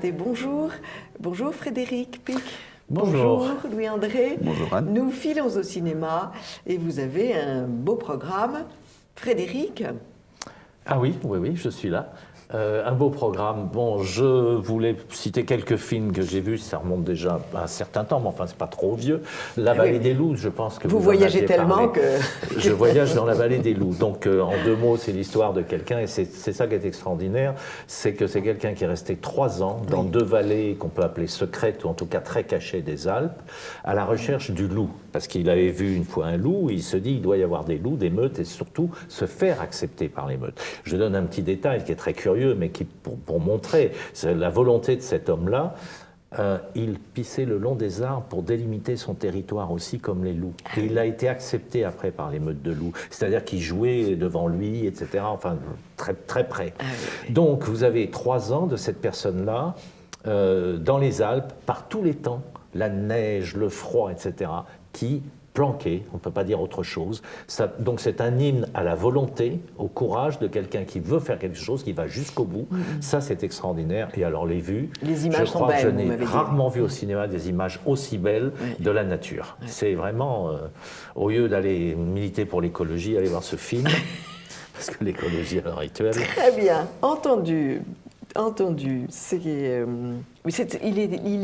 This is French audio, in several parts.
invité. Bonjour. Bonjour Frédéric Pic. Bonjour. Bonjour Louis-André. Bonjour Anne. Nous filons au cinéma et vous avez un beau programme. Frédéric. Ah oui, je suis là. Un beau programme. Bon, je voulais citer quelques films que j'ai vus, ça remonte déjà à un certain temps, mais enfin, c'est pas trop vieux. La Vallée des Loups, je pense que vous en voyagez aviez tellement parlé. que... Je voyage dans la Vallée des Loups. Donc, en 2 mots, c'est l'histoire de quelqu'un, et c'est ça qui est extraordinaire, c'est que c'est quelqu'un qui est resté 3 ans dans 2 vallées qu'on peut appeler secrètes, ou en tout cas très cachées des Alpes, à la recherche du loup. Parce qu'il avait vu une fois un loup, il se dit il doit y avoir des loups, des meutes, et surtout se faire accepter par les meutes. Je donne un petit détail qui est très curieux, mais qui, pour montrer la volonté de cet homme-là, il pissait le long des arbres pour délimiter son territoire aussi comme les loups. Et il a été accepté après par les meutes de loups. C'est-à-dire qu'ils jouaient devant lui, etc. Enfin, très, très près. Donc, vous avez 3 ans de cette personne-là dans les Alpes, par tous les temps, la neige, le froid, etc., qui planqué, on ne peut pas dire autre chose. Donc c'est un hymne à la volonté, au courage de quelqu'un qui veut faire quelque chose, qui va jusqu'au bout. Ça, c'est extraordinaire. Et alors les vues, les images je crois que je n'ai dit. rarement vu au cinéma des images aussi belles de la nature. C'est vraiment, au lieu d'aller militer pour l'écologie, aller voir ce film, parce que l'écologie à l'heure actuelle... Très bien, entendu. Il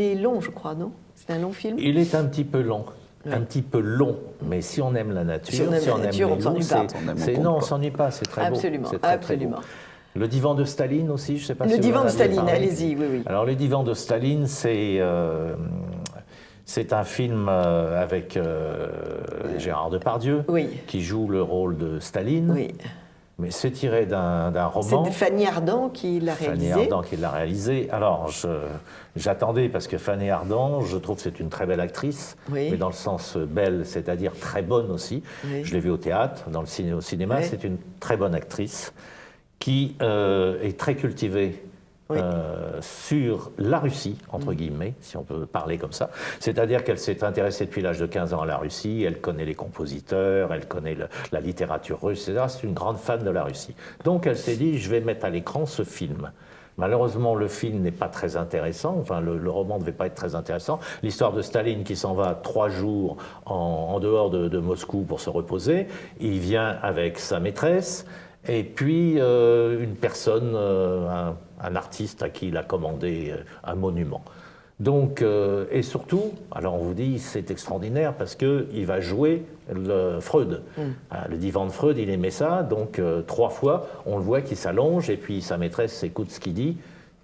est long, je crois, non? C'est un long film? Il est un petit peu long. Un petit peu long, mais si on aime la nature, si on aime les loups, non, on ne s'ennuie pas, c'est très absolument, beau. Absolument. Très beau. Le divan de Staline aussi, je ne sais pas si le divan de Staline, parlé. allez-y, oui. Alors le divan de Staline, c'est un film avec Gérard Depardieu, qui joue le rôle de Staline. Oui. Mais c'est tiré d'un roman. C'est Fanny Ardant qui l'a réalisé. Fanny Ardant qui l'a réalisé. Alors, j'attendais, parce que Fanny Ardant, je trouve que c'est une très belle actrice, mais dans le sens belle, c'est-à-dire très bonne aussi. Je l'ai vue au théâtre, au cinéma, c'est une très bonne actrice qui est très cultivée sur la Russie, entre guillemets, si on peut parler comme ça. C'est-à-dire qu'elle s'est intéressée depuis l'âge de 15 ans à la Russie, elle connaît les compositeurs, elle connaît la littérature russe, etc. C'est une grande fan de la Russie. Donc elle s'est dit, je vais mettre à l'écran ce film. Malheureusement, le film n'est pas très intéressant, enfin le roman ne devait pas être très intéressant. L'histoire de Staline qui s'en va 3 jours en dehors de Moscou pour se reposer, il vient avec sa maîtresse, et puis une personne, un artiste à qui il a commandé un monument. Donc, et surtout, alors on vous dit, c'est extraordinaire parce qu'il va jouer le Freud. Le divan de Freud, il aimait ça, donc 3 fois, on le voit qu'il s'allonge, et puis sa maîtresse écoute ce qu'il dit,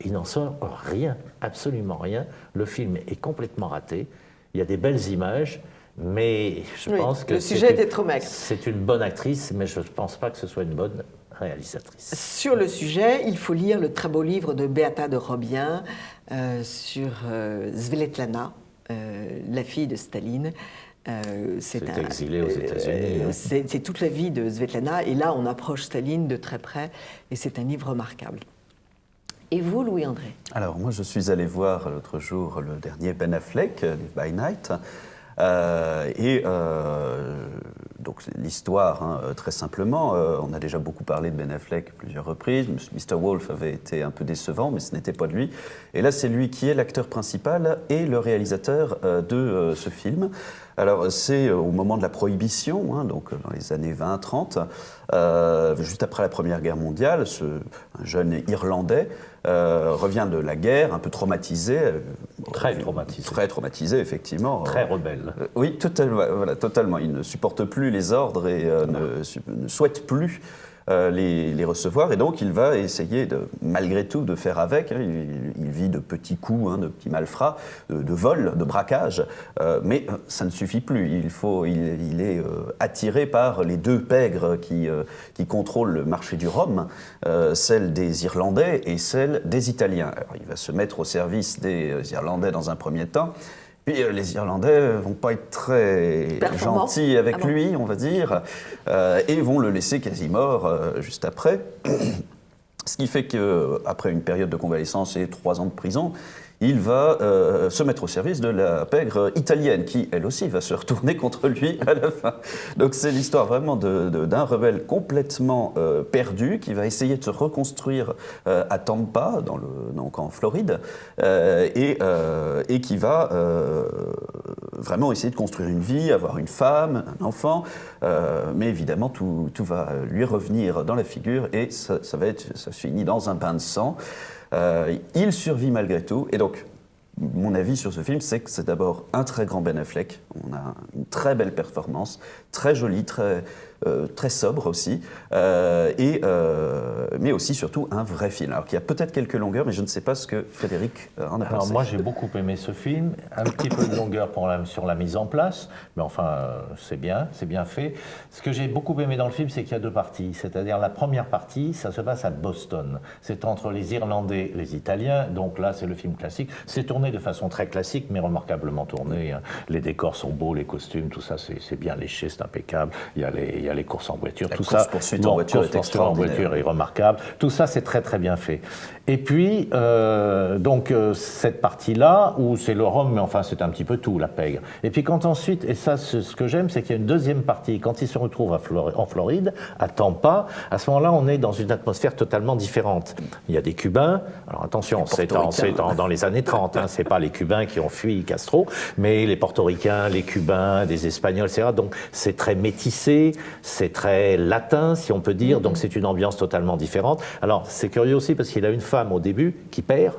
il n'en sort rien, absolument rien. Le film est complètement raté, il y a des belles images, mais je pense que le sujet était trop maigre. C'est une bonne actrice, mais je ne pense pas que ce soit une bonne réalisatrice. Sur le sujet, il faut lire le très beau livre de Beata de Robien sur Svetlana, la fille de Staline. C'est exilé aux États-Unis. C'est toute la vie de Svetlana, et là on approche Staline de très près, et c'est un livre remarquable. Et vous, Louis-André? Alors moi je suis allé voir l'autre jour le dernier Ben Affleck, Live by Night. Donc l'histoire, très simplement, on a déjà beaucoup parlé de Ben Affleck à plusieurs reprises. Mr. Wolf avait été un peu décevant, mais ce n'était pas de lui. Et là, c'est lui qui est l'acteur principal et le réalisateur de ce film. Alors, c'est au moment de la Prohibition, donc dans les années 20-30, juste après la Première Guerre mondiale, un jeune Irlandais revient de la guerre, un peu traumatisé. Très traumatisé. Très traumatisé, effectivement. Très rebelle. Oui, totalement. Il ne supporte plus les ordres et ne souhaite plus les recevoir, et donc il va essayer, malgré tout, de faire avec. Il vit de petits coups, de petits malfrats, de vol, de braquage, mais ça ne suffit plus. Il est attiré par les 2 pègres qui contrôlent le marché du rhum, celle des Irlandais et celle des Italiens. Alors, il va se mettre au service des Irlandais dans un premier temps. Puis les Irlandais vont pas être très gentils avec lui, on va dire, et vont le laisser quasi mort juste après. Ce qui fait qu'après une période de convalescence et 3 ans de prison, il va se mettre au service de la pègre italienne, qui, elle aussi, va se retourner contre lui à la fin. Donc c'est l'histoire vraiment d'un rebelle complètement perdu, qui va essayer de se reconstruire à Tampa, donc en Floride, et qui va vraiment essayer de construire une vie, avoir une femme, un enfant, mais évidemment tout va lui revenir dans la figure, et ça se finit dans un bain de sang. Il survit malgré tout, et donc mon avis sur ce film, c'est que c'est d'abord un très grand Ben Affleck. On a une très belle performance, très jolie, très sobre aussi, mais aussi surtout un vrai film. Alors qu'il y a peut-être quelques longueurs, mais je ne sais pas ce que Frédéric en a pensé. Alors moi j'ai beaucoup aimé ce film, un petit peu de longueur sur la mise en place, mais enfin c'est bien fait. Ce que j'ai beaucoup aimé dans le film, c'est qu'il y a 2 parties, c'est-à-dire la première partie, ça se passe à Boston. C'est entre les Irlandais et les Italiens, donc là c'est le film classique. C'est tourné de façon très classique, mais remarquablement tourné. Les décors sont beaux, les costumes, tout ça c'est bien léché, c'est impeccable. Il y a les courses en voiture, tout ça. La course-poursuite en voiture est extraordinaire. En voiture est remarquable. Tout ça, c'est très très bien fait. Et puis, cette partie-là, où c'est le Rhum, mais enfin c'est un petit peu tout, la pègre. Et puis quand ensuite, et ça ce que j'aime, c'est qu'il y a une deuxième partie, quand il se retrouve en Floride, à Tampa, à ce moment-là, on est dans une atmosphère totalement différente. Il y a des Cubains, alors attention, c'est dans les années 30, hein, c'est pas les Cubains qui ont fui Castro, mais les Portoricains, les Cubains, des Espagnols, etc. Donc c'est très métissé, c'est très latin, si on peut dire, donc c'est une ambiance totalement différente. Alors c'est curieux aussi parce qu'il a une femme au début qui perd,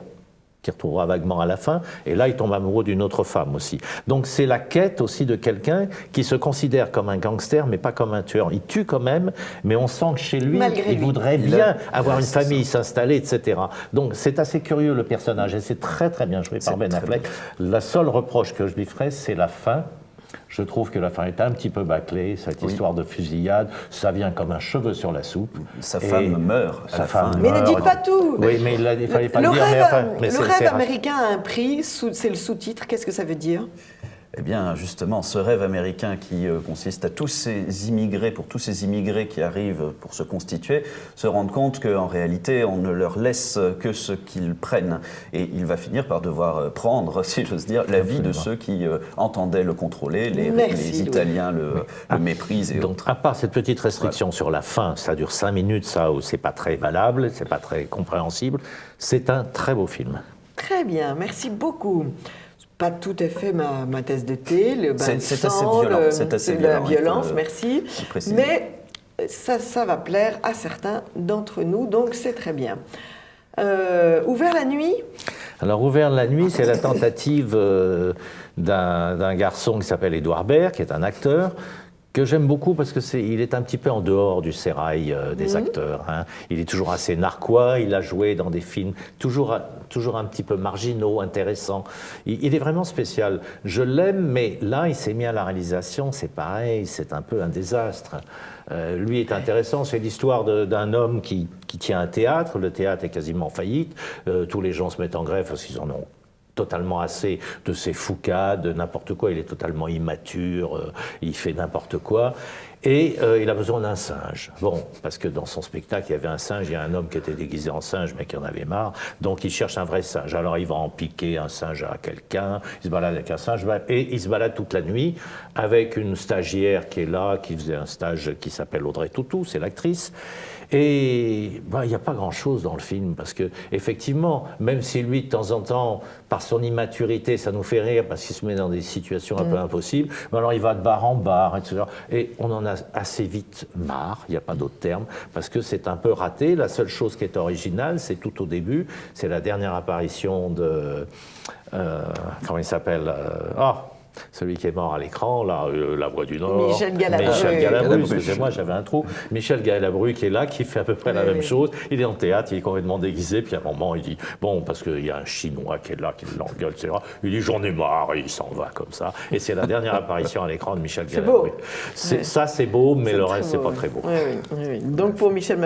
qui retrouvera vaguement à la fin, et là il tombe amoureux d'une autre femme aussi. Donc c'est la quête aussi de quelqu'un qui se considère comme un gangster, mais pas comme un tueur. Il tue quand même, mais on sent que chez lui, il voudrait bien avoir une famille, s'installer, etc. Donc c'est assez curieux le personnage, et c'est très très bien joué par Ben Affleck. La seule reproche que je lui ferais, c'est la fin. Je trouve que la fin est un petit peu bâclée, cette histoire de fusillade, ça vient comme un cheveu sur la soupe. Sa femme meurt à la fin. Mais ne dites pas tout. Oui, mais il fallait pas le dire. Le rêve américain a un prix, c'est le sous-titre, qu'est-ce que ça veut dire ? Eh bien, justement, ce rêve américain qui consiste à tous ces immigrés qui arrivent pour se constituer, se rendre compte qu'en réalité, on ne leur laisse que ce qu'ils prennent. Et il va finir par devoir prendre, si j'ose dire, la vie de ceux qui entendaient le contrôler. Les Italiens le méprisent. Donc, à part cette petite restriction sur la fin, ça dure 5 minutes, ça, où c'est pas très valable, c'est pas très compréhensible, c'est un très beau film. Très bien, merci beaucoup. Pas tout à fait ma tasse de thé, le bain de sang, c'est la violence, merci. Mais ça va plaire à certains d'entre nous, donc c'est très bien. Ouvert la nuit ? Alors, Ouvert la nuit, c'est la tentative d'un garçon qui s'appelle Édouard Baird, qui est un acteur, que j'aime beaucoup parce qu'il est un petit peu en dehors du sérail des acteurs. Hein. Il est toujours assez narquois, il a joué dans des films toujours un petit peu marginaux, intéressants. Il est vraiment spécial. Je l'aime, mais là, il s'est mis à la réalisation, c'est pareil, c'est un peu un désastre. Lui est intéressant, c'est l'histoire d'un homme qui tient un théâtre, le théâtre est quasiment en faillite, tous les gens se mettent en grève parce qu'ils en ont totalement assez de ses foucades, de n'importe quoi, il est totalement immature, il fait n'importe quoi, et il a besoin d'un singe. Bon, parce que dans son spectacle, il y avait un singe, il y a un homme qui était déguisé en singe, mais qui en avait marre, donc il cherche un vrai singe. Alors il va en piquer un singe à quelqu'un, il se balade avec un singe, et il se balade toute la nuit avec une stagiaire qui est là, qui faisait un stage qui s'appelle Audrey Tautou, c'est l'actrice. Et il n'y a pas grand-chose dans le film, parce que effectivement, même si lui, de temps en temps, par son immaturité, ça nous fait rire, parce qu'il se met dans des situations un peu impossibles, mais alors il va de bar en bar, etc. Et on en a assez vite marre, il n'y a pas d'autre terme, parce que c'est un peu raté. La seule chose qui est originale, c'est tout au début, c'est la dernière apparition de... comment il s'appelle celui qui est mort à l'écran, là, La Voix du Nord. Michel Galabru. Michel Galabru, excusez-moi, j'avais un trou. Michel Galabru qui est là, qui fait à peu près la même chose. Il est en théâtre, il est complètement déguisé, puis à un moment, il dit, bon, parce qu'il y a un Chinois qui est là, qui l'engueule, etc. Il dit, j'en ai marre, et il s'en va comme ça. Et c'est la dernière apparition à l'écran de Michel Galabru. Ça, c'est beau, mais le reste, c'est pas très beau. Oui. Donc, pour Michel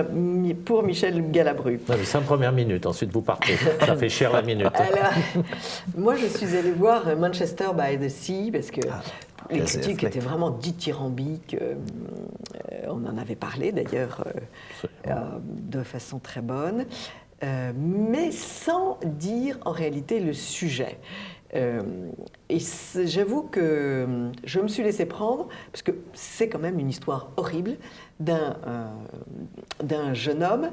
Galabru. C'est 5 premières minutes, ensuite vous partez. Ça fait cher la minute. Alors, moi, je suis allée voir Manchester by the Sea, parce que les critiques étaient vraiment dithyrambiques. On en avait parlé d'ailleurs de façon très bonne, mais sans dire en réalité le sujet. Et j'avoue que je me suis laissée prendre, parce que c'est quand même une histoire horrible d'un jeune homme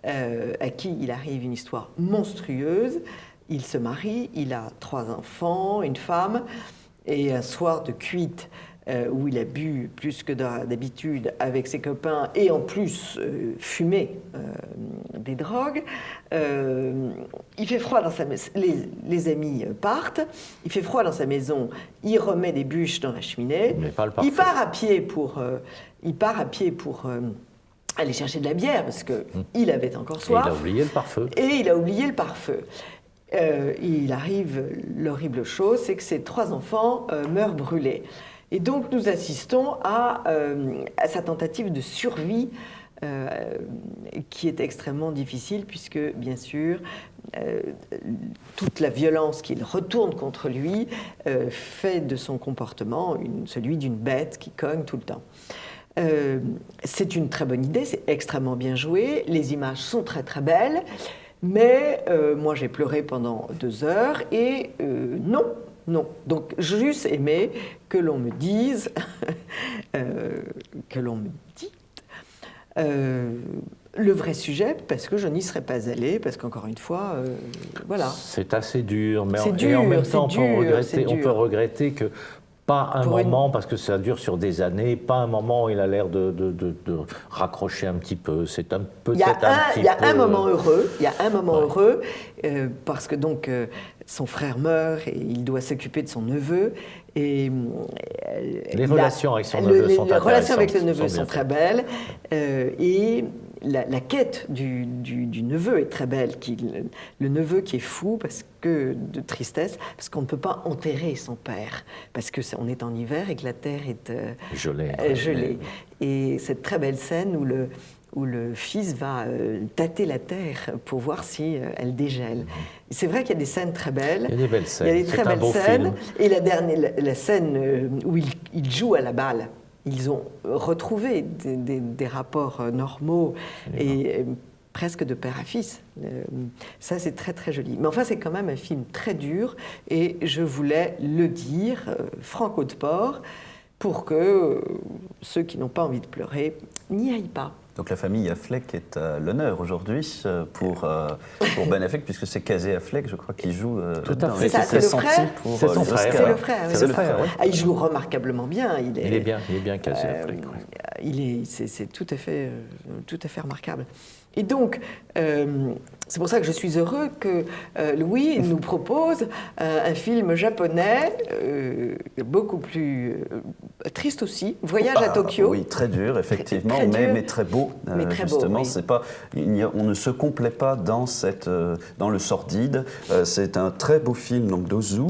à qui il arrive une histoire monstrueuse. Il se marie, il a 3 enfants, une femme, et un soir de cuite où il a bu plus que d'habitude avec ses copains et en plus fumé des drogues. Il fait froid dans sa maison, les amis partent, il fait froid dans sa maison, il remet des bûches dans la cheminée, Mais pas le parfum. il part à pied pour aller chercher de la bière parce qu'il avait encore soif. Et il a oublié le pare-feu. Et il a oublié le pare-feu. Il arrive, l'horrible chose, c'est que ses 3 enfants meurent brûlés. Et donc nous assistons à sa tentative de survie qui est extrêmement difficile puisque, bien sûr, toute la violence qu'il retourne contre lui fait de son comportement celui d'une bête qui cogne tout le temps. C'est une très bonne idée, c'est extrêmement bien joué, les images sont très très belles, mais moi j'ai pleuré pendant 2 heures et non. Donc j'ai juste aimé que l'on me dise, que l'on me dise le vrai sujet, parce que je n'y serais pas allée, parce qu'encore une fois, voilà. C'est assez dur, mais dur, en même temps, on peut regretter que pas un moment, parce que ça dure sur des années, pas un moment où il a l'air de raccrocher un petit peu. C'est peut-être un petit peu... Il y a un moment heureux, parce que donc son frère meurt et il doit s'occuper de son neveu. Et les relations avec son neveu sont intéressantes. Les relations avec le neveu sont très belles. Et la quête du neveu est très belle. Le neveu qui est fou de tristesse, parce qu'on ne peut pas enterrer son père, parce qu'on est en hiver et que la terre est gelée. Et cette très belle scène où le fils va tâter la terre pour voir si elle dégèle. C'est vrai qu'il y a des scènes très belles. Il y a des belles scènes. Il y a des très belles scènes. Et la scène où il joue à la balle. Ils ont retrouvé des rapports normaux et presque de père à fils. Ça, c'est très, très joli. Mais enfin, c'est quand même un film très dur et je voulais le dire, franco de port, pour que ceux qui n'ont pas envie de pleurer n'y aillent pas. Donc la famille Affleck est à l'honneur aujourd'hui pour Ben Affleck, puisque c'est Casey Affleck, je crois, qui joue. Tout à fait. C'est le frère. C'est son frère. C'est le frère. C'est le frère. Ah, il joue remarquablement bien. Il est bien Casey Affleck. C'est tout à fait remarquable. Et donc, c'est pour ça que je suis heureux que Louis nous propose un film japonais beaucoup plus triste aussi, Voyage à Tokyo. Oui, très dur, effectivement, mais très beau. Justement, c'est pas, on ne se complaît pas dans le sordide. C'est un très beau film donc d'Ozu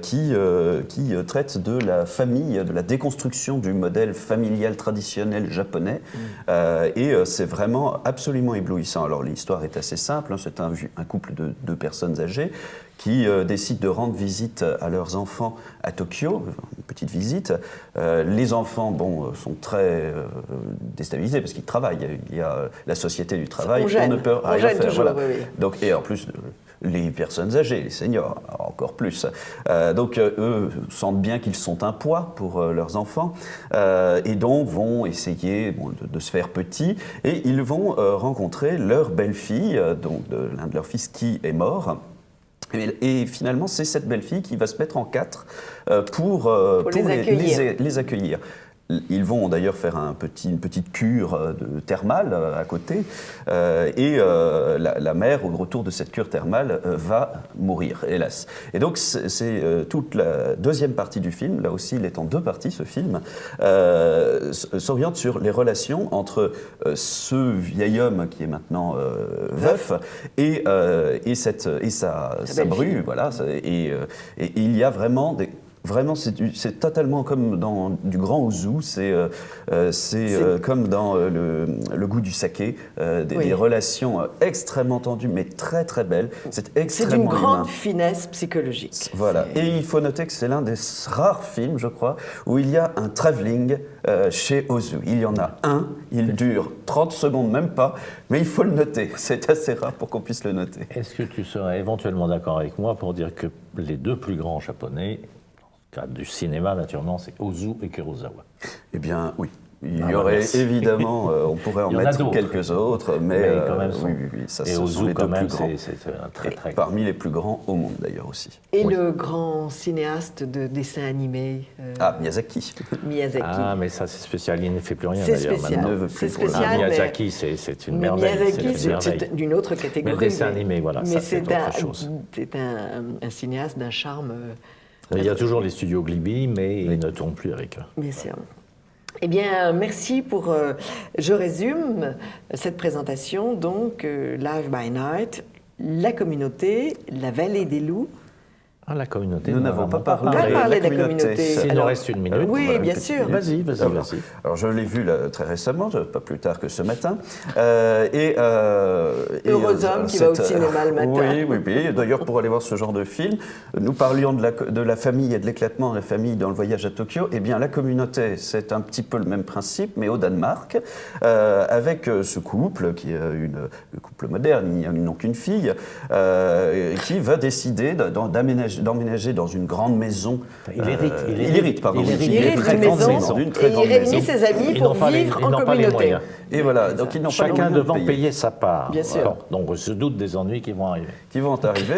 qui traite de la famille, de la déconstruction du modèle familial traditionnel japonais. Et c'est vraiment absolument éblouissant. Alors l'histoire est assez simple, hein, c'est un couple de 2 personnes âgées qui décident de rendre visite à leurs enfants à Tokyo, une petite visite. Les enfants sont très déstabilisés parce qu'ils travaillent. Il y a la société du travail. On gêne toujours, voilà. oui. Donc, et en plus, les personnes âgées, les seniors, encore plus. Donc, eux sentent bien qu'ils sont un poids pour leurs enfants et donc vont essayer de se faire petits. Et ils vont rencontrer leur belle-fille, donc l'un de leurs fils qui est mort. Et finalement, c'est cette belle-fille qui va se mettre en 4 pour les accueillir. Ils vont d'ailleurs faire une petite cure thermale à côté. Et la mère, au retour de cette cure thermale, va mourir, hélas. Et donc, c'est toute la deuxième partie du film, là aussi il est en 2 parties ce film, s'oriente sur les relations entre ce vieil homme qui est maintenant veuf et sa bru. Voilà, et il y a vraiment Vraiment, c'est totalement comme dans du grand ouzou, c'est comme dans le goût du saké, des relations extrêmement tendues, mais très très belles. C'est extrêmement d'une grande humain. Finesse psychologique. Voilà. Et il faut noter que c'est l'un des rares films, je crois, où il y a un travelling chez Ozu. Il y en a un, il dure 30 secondes, même pas, mais il faut le noter. C'est assez rare pour qu'on puisse le noter. Est-ce que tu serais éventuellement d'accord avec moi pour dire que les deux plus grands japonais, dans le cadre du cinéma naturellement, c'est Ozu et Kurosawa? Eh bien, oui. Il y aurait évidemment, on pourrait en mettre quelques autres, mais quand même oui, ça et sont Ozu, les deux quand même, plus grands. c'est un très très parmi les plus grands au monde d'ailleurs aussi. Et le grand cinéaste de dessin animé Miyazaki. Miyazaki. Ah, mais ça c'est spécial, il ne fait plus rien C'est d'ailleurs spécial. maintenant. C'est spécial. Miyazaki, c'est une merveille. Miyazaki, c'est d'une autre catégorie. Mais le dessin animé, voilà, ça c'est autre chose. C'est un cinéaste d'un charme. Il y a toujours les studios Ghibli, mais ils ne tournent plus avec eux. Bien sûr. Eh bien, merci pour... je résume cette présentation, donc Live by Night, la communauté, la vallée des loups. Ah, la communauté. Nous n'avons pas parlé de la communauté. Il nous reste une minute. Oui, voilà, bien sûr. Vas-y. Alors, je l'ai vu là, très récemment, pas plus tard que ce matin. Heureux homme qui va au cinéma le matin. Oui. D'ailleurs, pour aller voir ce genre de film, nous parlions de la famille et de l'éclatement de la famille dans le voyage à Tokyo. Eh bien, la communauté, c'est un petit peu le même principe, mais au Danemark, avec ce couple, qui est un couple moderne, ils n'ont qu'une fille, qui va décider d'emménager dans une grande maison. Il hérite d'une maison. Et il réunit ses amis pour vivre en communauté. Et voilà, donc ils n'ont pas chacun devant payer sa part. Bien sûr. Donc on se doute des ennuis qui vont arriver.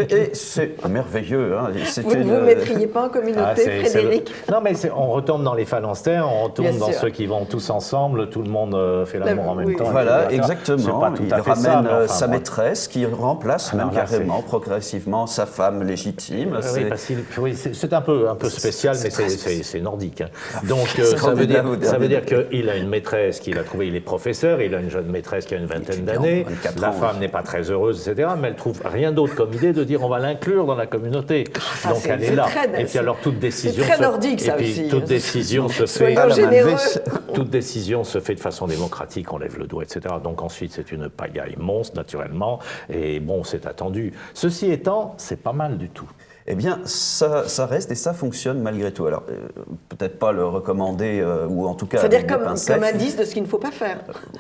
Et c'est merveilleux. Hein. Vous ne vous mettriez pas en communauté, Frédéric? Non, mais on retombe dans les phalanstères, on retombe dans ceux qui vont tous ensemble, tout le monde fait l'amour en même temps. Voilà, exactement. Il ramène sa maîtresse qui remplace même carrément, progressivement, sa femme légitime. C'est un peu spécial, mais c'est nordique. Donc ça veut dire qu'il a une maîtresse qu'il a trouvée, il est professeur, il a une jeune maîtresse qui a une vingtaine d'années, la femme n'est pas très heureuse, etc., mais elle trouve rien d'autre comme idée de dire on va l'inclure dans la communauté. Donc elle est là. Et puis alors toute décision... C'est très nordique ça aussi. Toute décision se fait... Toute décision se fait de façon démocratique, on lève le doigt, etc. Donc ensuite c'est une pagaille monstre, naturellement, et bon, c'est attendu. Ceci étant, c'est pas mal du tout. Eh bien, ça reste et ça fonctionne malgré tout. Alors, peut-être pas le recommander, ou en tout cas... C'est-à-dire comme indice de ce qu'il ne faut pas faire.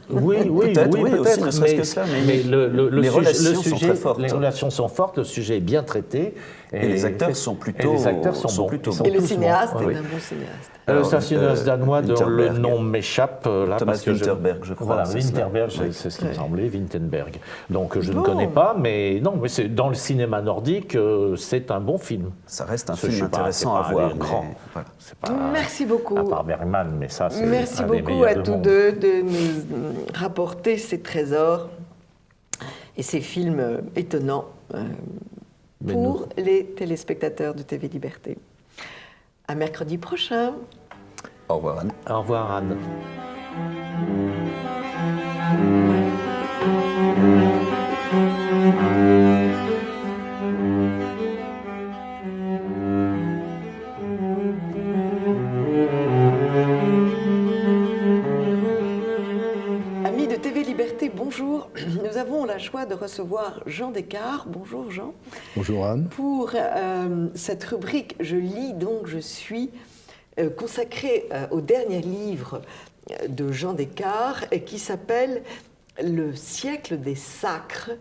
Oui, aussi, ne serait-ce que ça, mais les relations sont très fortes. Les relations sont fortes, le sujet est bien traité. Et les acteurs sont plutôt bons. Et le cinéaste est un bon cinéaste. C'est un cinéaste danois dont le nom m'échappe. Thomas Winterberg, je crois. Voilà, Winterberg, c'est ce qui me semblait, Winterberg. Donc je ne connais pas, mais non, mais dans le cinéma nordique, c'est un bon film. Ça reste un film intéressant à voir. Merci beaucoup. À part Bergman, mais ça, c'est merci beaucoup à tous deux de nous rapporter ces trésors et ces films étonnants pour les téléspectateurs de TV Liberté. À mercredi prochain. Au revoir Anne. Au revoir Anne. Amis de TV Liberté, bonjour. Nous avons la joie de recevoir Jean Descartes. Bonjour Jean. Bonjour Anne. Pour cette rubrique, je lis donc, je suis consacrée au dernier livre de Jean Descartes qui s'appelle « Le siècle des sacres »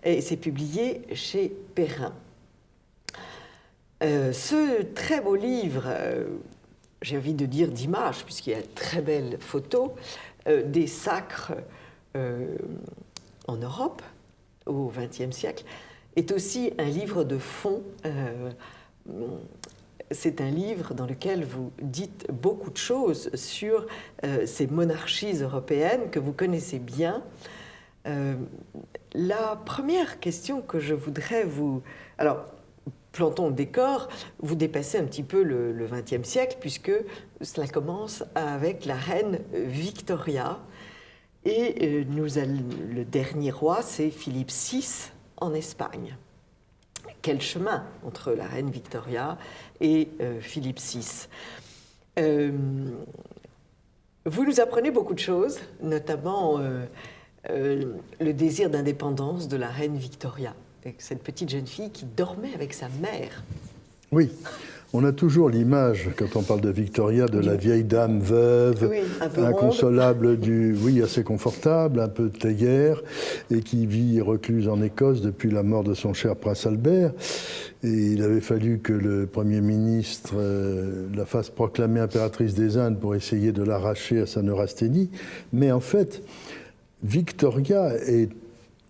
et c'est publié chez Perrin. Ce très beau livre, j'ai envie de dire d'images, puisqu'il y a de très belles photos, des sacres en Europe au XXe siècle, est aussi un livre de fond. C'est un livre dans lequel vous dites beaucoup de choses sur ces monarchies européennes que vous connaissez bien. La première question que je voudrais vous... Alors, plantons le décor, vous dépassez un petit peu le XXe siècle, puisque cela commence avec la reine Victoria. Et le dernier roi, c'est Philippe VI en Espagne. quel chemin entre la reine Victoria et Philippe VI. Vous nous apprenez beaucoup de choses, notamment le désir d'indépendance de la reine Victoria, avec cette petite jeune fille qui dormait avec sa mère. Oui, on a toujours l'image, quand on parle de Victoria, de la vieille dame veuve, oui, un peu inconsolable, assez confortable, un peu taillère, et qui vit recluse en Écosse depuis la mort de son cher prince Albert. Et il avait fallu que le Premier ministre la fasse proclamer impératrice des Indes pour essayer de l'arracher à sa neurasthénie. Mais en fait, Victoria est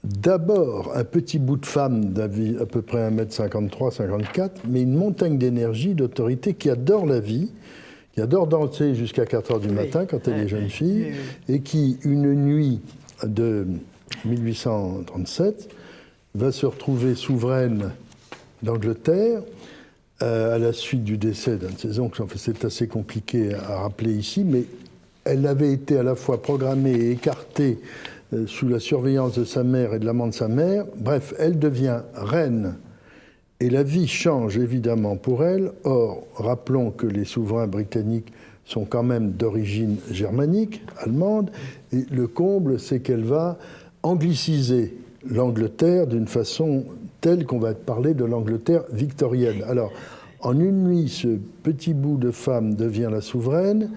d'abord un petit bout de femme à peu près 1m53, 54, mais une montagne d'énergie, d'autorité, qui adore la vie, qui adore danser jusqu'à 4h du matin quand elle est jeune fille, et qui, une nuit de 1837, va se retrouver souveraine d'Angleterre à la suite du décès d'un de ses oncles. Enfin, c'est assez compliqué à rappeler ici, mais elle avait été à la fois programmée et écartée sous la surveillance de sa mère et de l'amant de sa mère. Bref, elle devient reine et la vie change évidemment pour elle. Or, rappelons que les souverains britanniques sont quand même d'origine germanique, allemande, et le comble, c'est qu'elle va angliciser l'Angleterre d'une façon telle qu'on va parler de l'Angleterre victorienne. Alors, en une nuit, ce petit bout de femme devient la souveraine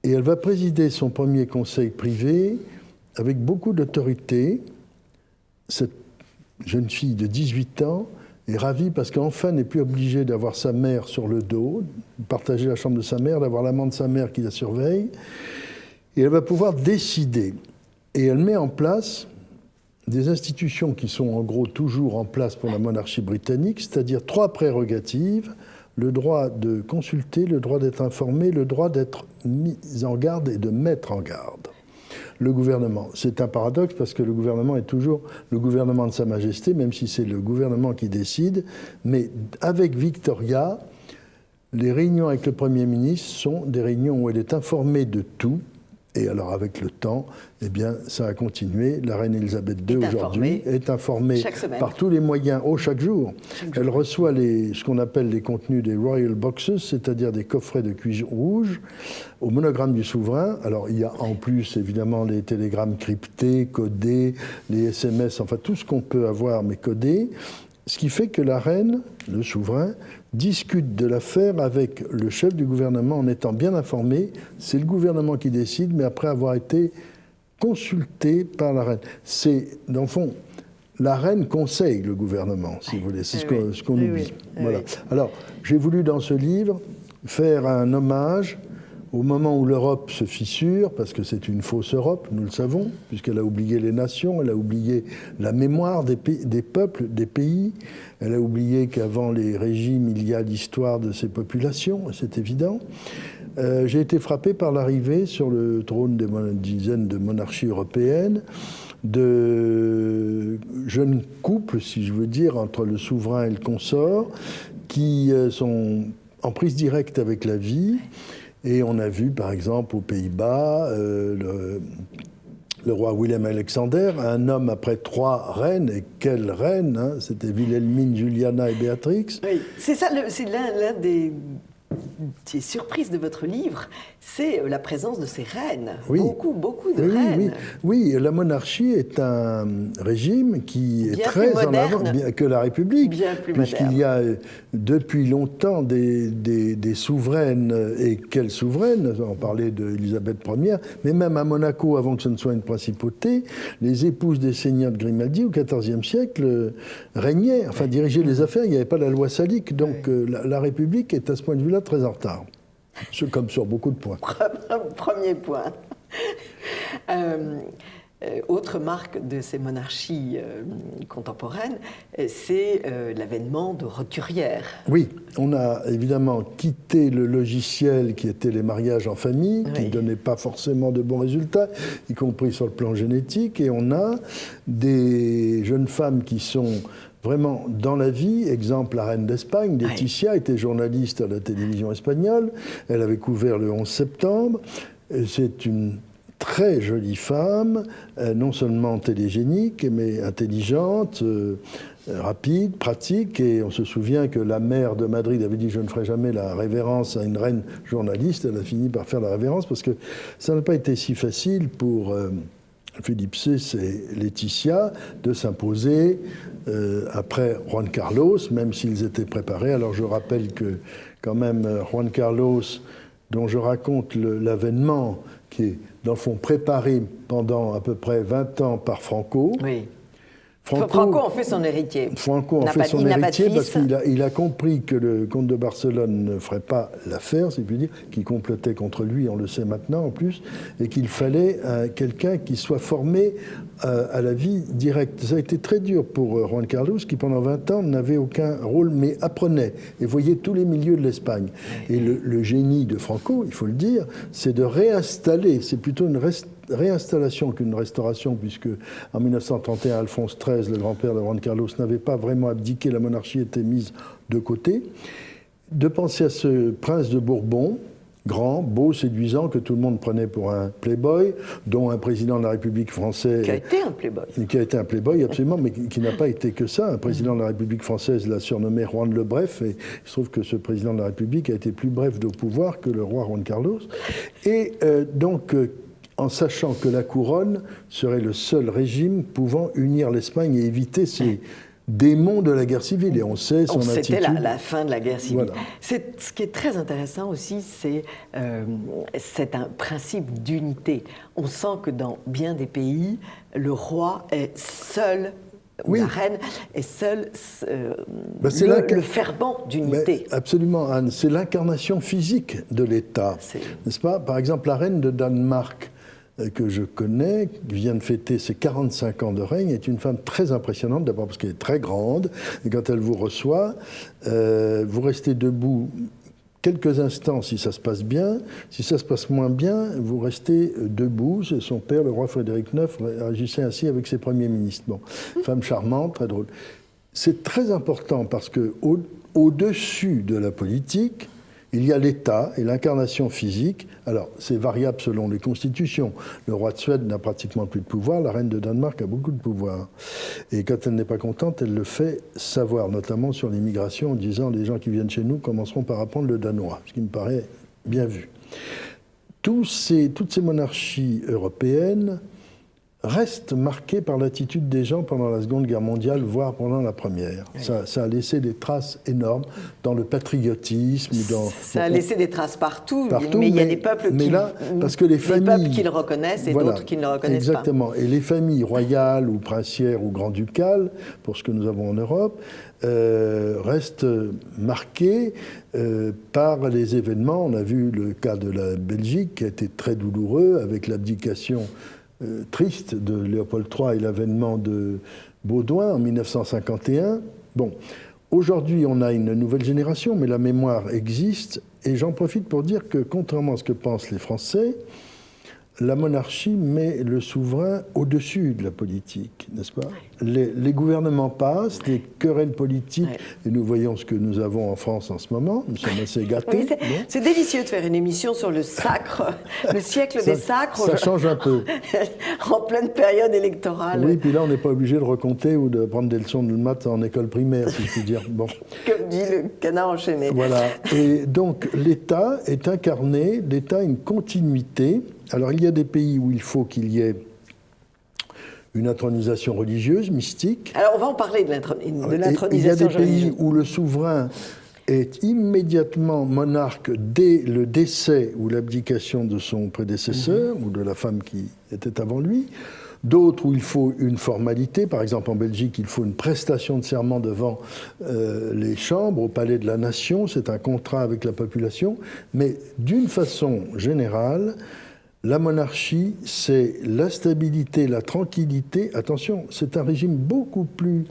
et elle va présider son premier conseil privé avec beaucoup d'autorité. Cette jeune fille de 18 ans est ravie parce qu'enfin n'est plus obligée d'avoir sa mère sur le dos, de partager la chambre de sa mère, d'avoir l'amant de sa mère qui la surveille. Et elle va pouvoir décider. Et elle met en place des institutions qui sont en gros toujours en place pour la monarchie britannique, c'est-à-dire 3 prérogatives: le droit de consulter, le droit d'être informé, le droit d'être mis en garde et de mettre en garde le gouvernement. C'est un paradoxe parce que le gouvernement est toujours le gouvernement de Sa Majesté, même si c'est le gouvernement qui décide. Mais avec Victoria, les réunions avec le Premier ministre sont des réunions où elle est informée de tout. Et alors, avec le temps, eh bien, ça a continué. La reine Elisabeth II, aujourd'hui, est informée par tous les moyens, chaque jour. Elle reçoit ce qu'on appelle les contenus des Royal Boxes, c'est-à-dire des coffrets de cuir rouge, au monogramme du souverain. Alors, il y a en plus, évidemment, les télégrammes cryptés, codés, les SMS, enfin, tout ce qu'on peut avoir, mais codés. Ce qui fait que la reine, le souverain, discute de l'affaire avec le chef du gouvernement en étant bien informé. C'est le gouvernement qui décide, mais après avoir été consulté par la reine. C'est, dans le fond, la reine conseille le gouvernement, si vous voulez. C'est ce qu'on oublie. Voilà. Alors, j'ai voulu, dans ce livre, faire un hommage au moment où l'Europe se fissure, parce que c'est une fausse Europe, nous le savons, puisqu'elle a oublié les nations, elle a oublié la mémoire des peuples, des pays, elle a oublié qu'avant les régimes, il y a l'histoire de ces populations, c'est évident. J'ai été frappé par l'arrivée sur le trône des dizaines de monarchies européennes de jeunes couples, si je veux dire, entre le souverain et le consort, qui sont en prise directe avec la vie. Et on a vu, par exemple, aux Pays-Bas, le roi Willem-Alexander, un homme après 3 reines, et quelle reine, hein, c'était Wilhelmine, Juliana et Béatrix. Oui, c'est ça, c'est l'un des surprises de votre livre, c'est la présence de ces reines. Oui. Beaucoup de reines. Oui, la monarchie est un régime qui est très en avant que la République, puisqu'il y a depuis longtemps des souveraines, et quelles souveraines, on parlait d'Élisabeth Ier, mais même à Monaco, avant que ce ne soit une principauté, les épouses des seigneurs de Grimaldi au XIVe siècle régnaient, enfin dirigeaient les affaires, il n'y avait pas la loi salique, donc la République est à ce point de vue-là très en retard. Comme sur beaucoup de points. Premier point. Autre marque de ces monarchies contemporaines, c'est l'avènement de roturières. Oui, on a évidemment quitté le logiciel qui était les mariages en famille, qui ne donnait pas forcément de bons résultats, y compris sur le plan génétique, et on a des jeunes femmes qui sont vraiment dans la vie. Exemple, la reine d'Espagne, Laetitia, était journaliste à la télévision espagnole. Elle avait couvert le 11 septembre. C'est une très jolie femme, non seulement télégénique, mais intelligente, rapide, pratique. Et on se souvient que la maire de Madrid avait dit « je ne ferai jamais la révérence à une reine journaliste ». Elle a fini par faire la révérence parce que ça n'a pas été si facile pour Philippe VI et Laetitia de s'imposer après Juan Carlos, même s'ils étaient préparés. Alors je rappelle que quand même Juan Carlos, dont je raconte l'avènement, qui est dans le fond préparé pendant à peu près 20 ans par Franco. Oui. Franco en fait son héritier. Franco en fait son héritier parce qu'il a compris que le comte de Barcelone ne ferait pas l'affaire, si je puis dire, qu'il complotait contre lui, on le sait maintenant en plus, et qu'il fallait quelqu'un qui soit formé à la vie directe. Ça a été très dur pour Juan Carlos, qui pendant 20 ans n'avait aucun rôle, mais apprenait et voyait tous les milieux de l'Espagne. Et le génie de Franco, il faut le dire, c'est de réinstaller, c'est plutôt une réinstallation qu'une restauration, puisque en 1931, Alphonse XIII, le grand-père de Juan Carlos, n'avait pas vraiment abdiqué, la monarchie était mise de côté, de penser à ce prince de Bourbon, grand, beau, séduisant, que tout le monde prenait pour un playboy, dont un président de la République française... Qui a été un playboy. Qui a été un playboy, absolument, mais qui n'a pas été que ça. Un président de la République française l'a surnommé Juan le Bref, et il se trouve que ce président de la République a été plus bref de pouvoir que le roi Juan Carlos. Et donc... en sachant que la couronne serait le seul régime pouvant unir l'Espagne et éviter ces démons de la guerre civile. Et on sait son attitude. C'était la fin de la guerre civile. Voilà. Ce qui est très intéressant aussi, c'est un principe d'unité. On sent que dans bien des pays, le roi est seul, ou la reine est seule, le ferment d'unité. Absolument, Anne. C'est l'incarnation physique de l'État, n'est-ce pas? Par exemple, la reine de Danemark, que je connais, qui vient de fêter ses 45 ans de règne, est une femme très impressionnante, d'abord parce qu'elle est très grande, et quand elle vous reçoit, vous restez debout quelques instants si ça se passe bien, si ça se passe moins bien, vous restez debout. Son père, le roi Frédéric IX, agissait ainsi avec ses premiers ministres. Bon, femme charmante, très drôle. C'est très important parce qu'au-dessus de la politique, il y a l'État et l'incarnation physique. Alors, c'est variable selon les constitutions. Le roi de Suède n'a pratiquement plus de pouvoir, la reine de Danemark a beaucoup de pouvoir. Et quand elle n'est pas contente, elle le fait savoir, notamment sur l'immigration, en disant « les gens qui viennent chez nous commenceront par apprendre le danois », ce qui me paraît bien vu. Toutes ces monarchies européennes restent marquées par l'attitude des gens pendant la Seconde Guerre mondiale, voire pendant la Première. Oui. Ça a laissé des traces énormes dans le patriotisme. Ça a laissé des traces partout mais il y a des peuples qui le reconnaissent et d'autres qui ne le reconnaissent pas. Exactement. Et les familles royales ou princières ou grand-ducales, pour ce que nous avons en Europe, restent marquées par les événements. On a vu le cas de la Belgique qui a été très douloureux avec l'abdication triste de Léopold III et l'avènement de Baudouin en 1951. Bon, aujourd'hui, on a une nouvelle génération, mais la mémoire existe. Et j'en profite pour dire que, contrairement à ce que pensent les Français, la monarchie met le souverain au-dessus de la politique, n'est-ce pas? Les gouvernements passent, les querelles politiques, et nous voyons ce que nous avons en France en ce moment, nous sommes assez gâtés. Oui, c'est délicieux de faire une émission sur le sacre, le siècle des sacres. Ça change un peu. En pleine période électorale. Oui, puis là, on n'est pas obligé de recompter ou de prendre des leçons de maths en école primaire, si je puis dire. Bon. Comme dit le canard enchaîné. Voilà. Et donc, l'État est incarné, l'État a une continuité. Alors, il y a des pays où il faut qu'il y ait une intronisation religieuse, mystique. Alors, on va en parler de l'intronisation religieuse. Il y a des pays où le souverain est immédiatement monarque dès le décès ou l'abdication de son prédécesseur ou de la femme qui était avant lui. D'autres où il faut une formalité, par exemple en Belgique, il faut une prestation de serment devant les chambres, au Palais de la Nation, c'est un contrat avec la population. Mais d'une façon générale, la monarchie, c'est la stabilité, la tranquillité. Attention, c'est un régime beaucoup plus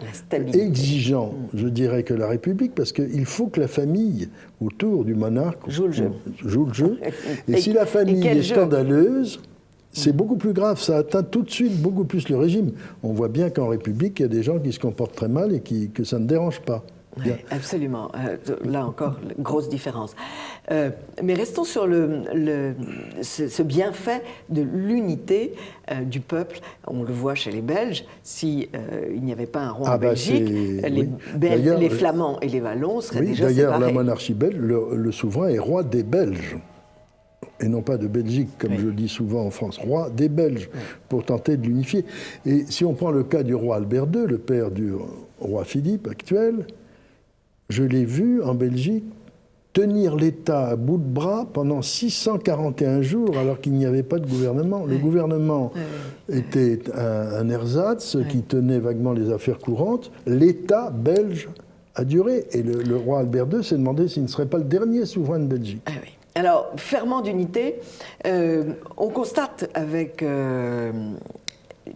exigeant, je dirais, que la République, parce qu'il faut que la famille, autour du monarque, joue le jeu. Et si la famille est scandaleuse, c'est beaucoup plus grave, ça atteint tout de suite beaucoup plus le régime. On voit bien qu'en République, il y a des gens qui se comportent très mal et que ça ne dérange pas. Oui, absolument. Là encore, grosse différence. Mais restons sur ce bienfait de l'unité du peuple. On le voit chez les Belges. Si il n'y avait pas un roi en Belgique, les Flamands et les Wallons seraient déjà séparés. D'ailleurs, la monarchie belge, le souverain est roi des Belges. Et non pas de Belgique, comme je le dis souvent en France, roi des Belges, pour tenter de l'unifier. Et si on prend le cas du roi Albert II, le père du roi Philippe actuel, je l'ai vu en Belgique tenir l'État à bout de bras pendant 641 jours alors qu'il n'y avait pas de gouvernement. Le gouvernement était un ersatz qui tenait vaguement les affaires courantes. L'État belge a duré. Et le roi Albert II s'est demandé s'il ne serait pas le dernier souverain de Belgique. Ah oui. Alors, ferment d'unité, on constate avec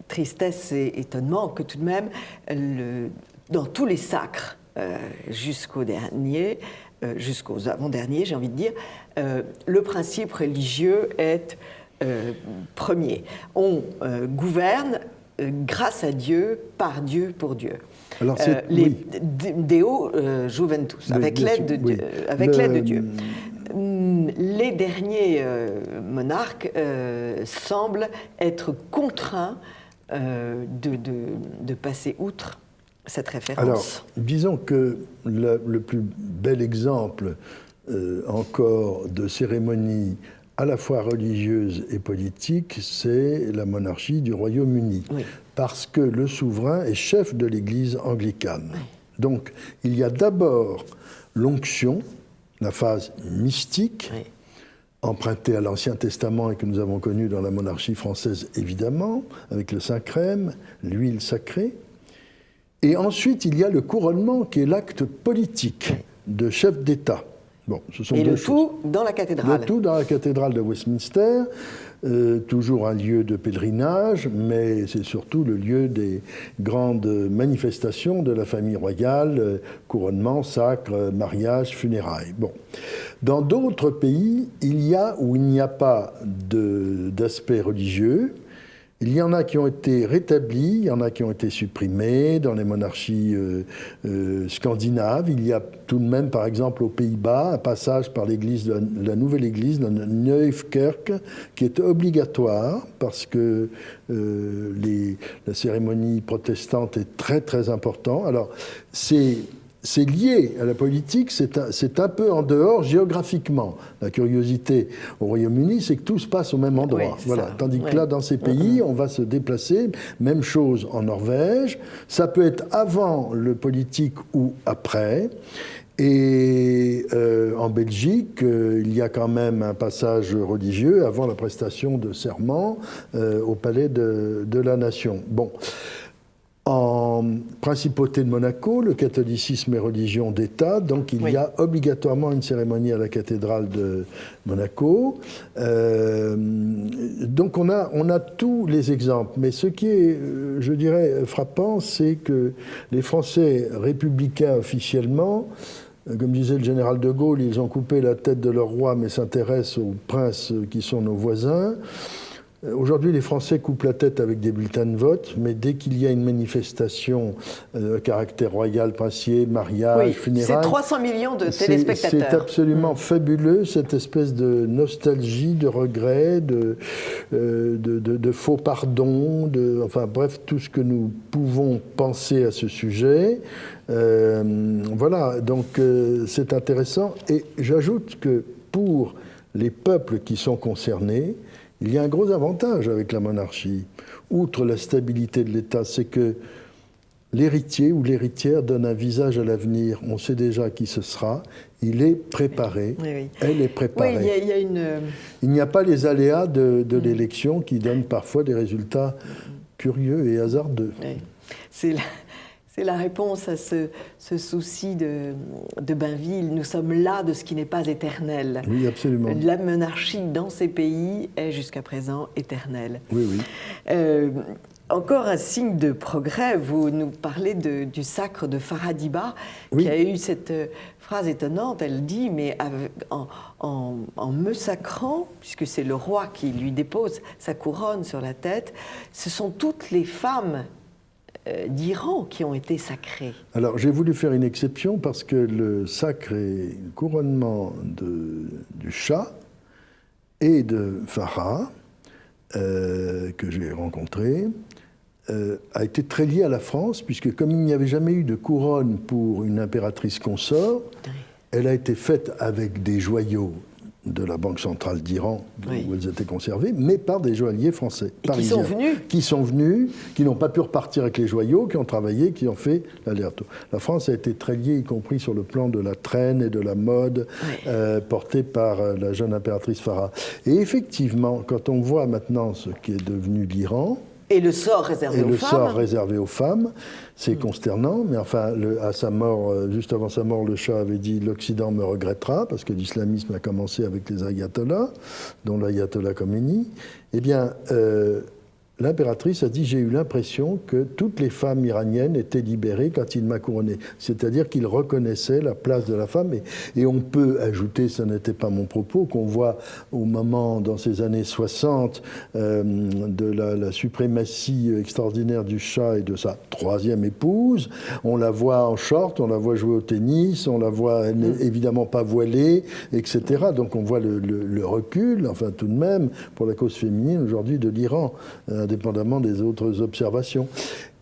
tristesse et étonnement que tout de même, dans tous les sacres, jusqu'au dernier, jusqu'aux avant-derniers, j'ai envie de dire, le principe religieux est premier. On gouverne grâce à Dieu, par Dieu, pour Dieu. Alors Deo Juventus, avec l'aide de Dieu. Les derniers monarques semblent être contraints de passer outre cette référence. Alors, disons que le plus bel exemple encore de cérémonie à la fois religieuse et politique, c'est la monarchie du Royaume-Uni. Oui. Parce que le souverain est chef de l'Église anglicane. Oui. Donc, il y a d'abord l'onction, la phase mystique, oui, empruntée à l'Ancien Testament et que nous avons connue dans la monarchie française, évidemment, avec le Saint-Crème, l'huile sacrée. Et ensuite, il y a le couronnement, qui est l'acte politique de chef d'État. Bon, ce sont deux choses. Tout dans la cathédrale. Le tout dans la cathédrale de Westminster, toujours un lieu de pèlerinage, mais c'est surtout le lieu des grandes manifestations de la famille royale, couronnement, sacre, mariage, funérailles. Bon. Dans d'autres pays, il y a ou il n'y a pas d'aspect religieux. Il y en a qui ont été rétablis, il y en a qui ont été supprimés. Dans les monarchies scandinaves, il y a tout de même, par exemple, aux Pays-Bas, un passage par l'église, la nouvelle église, la Nieuwkerk, qui est obligatoire parce que la cérémonie protestante est très, très importante. Alors, c'est lié à la politique, c'est un peu en dehors géographiquement. La curiosité au Royaume-Uni, c'est que tout se passe au même endroit. Oui, voilà. Tandis que là, dans ces pays, on va se déplacer. Même chose en Norvège. Ça peut être avant le politique ou après. Et en Belgique, il y a quand même un passage religieux avant la prestation de serment au palais de la Nation. Bon. En principauté de Monaco, le catholicisme est religion d'État, donc il y a obligatoirement une cérémonie à la cathédrale de Monaco. Donc on a tous les exemples. Mais ce qui est, je dirais, frappant, c'est que les Français républicains officiellement, comme disait le général de Gaulle, ils ont coupé la tête de leur roi mais s'intéressent aux princes qui sont nos voisins. Aujourd'hui, les Français coupent la tête avec des bulletins de vote, mais dès qu'il y a une manifestation à caractère royal, princier, mariage, funérailles... C'est 300 millions de téléspectateurs. C'est absolument fabuleux, cette espèce de nostalgie, de regret, de faux pardon, enfin bref, tout ce que nous pouvons penser à ce sujet. Voilà, donc c'est intéressant. Et j'ajoute que pour les peuples qui sont concernés, il y a un gros avantage avec la monarchie. Outre la stabilité de l'État, c'est que l'héritier ou l'héritière donne un visage à l'avenir. On sait déjà qui ce sera. Il est préparé. Oui. Elle est préparée. Oui, il y a Il n'y a pas les aléas de l'élection qui donnent parfois des résultats curieux et hasardeux. Oui. C'est la réponse à ce souci de Bainville. Nous sommes là de ce qui n'est pas éternel. Oui, absolument. La monarchie dans ces pays est jusqu'à présent éternelle. Oui, oui. Encore un signe de progrès, vous nous parlez du sacre de Faradiba, oui, qui a eu cette phrase étonnante. Elle dit, mais en me sacrant, puisque c'est le roi qui lui dépose sa couronne sur la tête, ce sont toutes les femmes d'Iran qui ont été sacrés. Alors, j'ai voulu faire une exception parce que le sacre et le couronnement du Shah et de Farah, que j'ai rencontré, a été très lié à la France, puisque comme il n'y avait jamais eu de couronne pour une impératrice consort, elle a été faite avec des joyaux de la Banque centrale d'Iran, où elles étaient conservées, mais par des joailliers français, parisiens. Qui sont venus, qui n'ont pas pu repartir avec les joyaux, qui ont travaillé, qui ont fait l'aller-retour. La France a été très liée, y compris sur le plan de la traîne et de la mode, portée par la jeune impératrice Farah. Et effectivement, quand on voit maintenant ce qui est devenu l'Iran, et le sort réservé aux femmes. C'est consternant, mais enfin, à sa mort, juste avant sa mort, le Shah avait dit « l'Occident me regrettera », parce que l'islamisme a commencé avec les ayatollahs, dont l'ayatollah Khomeini. Eh bien, l'impératrice a dit « j'ai eu l'impression que toutes les femmes iraniennes étaient libérées quand il m'a couronné ». C'est-à-dire qu'il reconnaissait la place de la femme. Et on peut ajouter, ce n'était pas mon propos, qu'on voit au moment, dans ces années 60, de la suprématie extraordinaire du Shah et de sa troisième épouse. On la voit en short, on la voit jouer au tennis, on la voit, elle n'est évidemment pas voilée, etc. Donc on voit le recul, enfin tout de même, pour la cause féminine aujourd'hui de l'Iran, indépendamment des autres observations.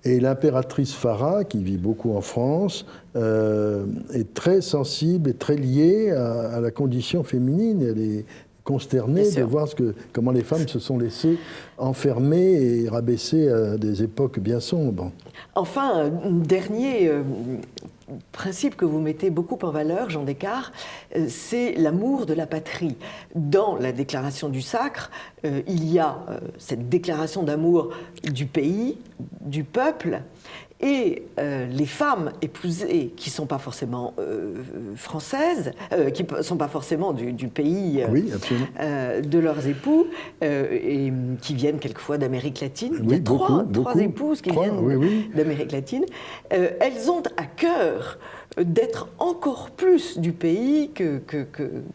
Et l'impératrice Farah, qui vit beaucoup en France, est très sensible et très liée à la condition féminine. Elle est consternée de voir comment les femmes se sont laissées enfermer et rabaisser à des époques bien sombres. Enfin, dernier principe que vous mettez beaucoup en valeur, Jean Descartes, c'est l'amour de la patrie. Dans la déclaration du sacre, il y a cette déclaration d'amour du pays, du peuple, et les femmes épousées qui ne sont pas forcément françaises, qui ne sont pas forcément du pays de leurs époux, et qui viennent quelquefois d'Amérique latine. Il y a trois épouses qui viennent d'Amérique latine. Elles ont à cœur d'être encore plus du pays que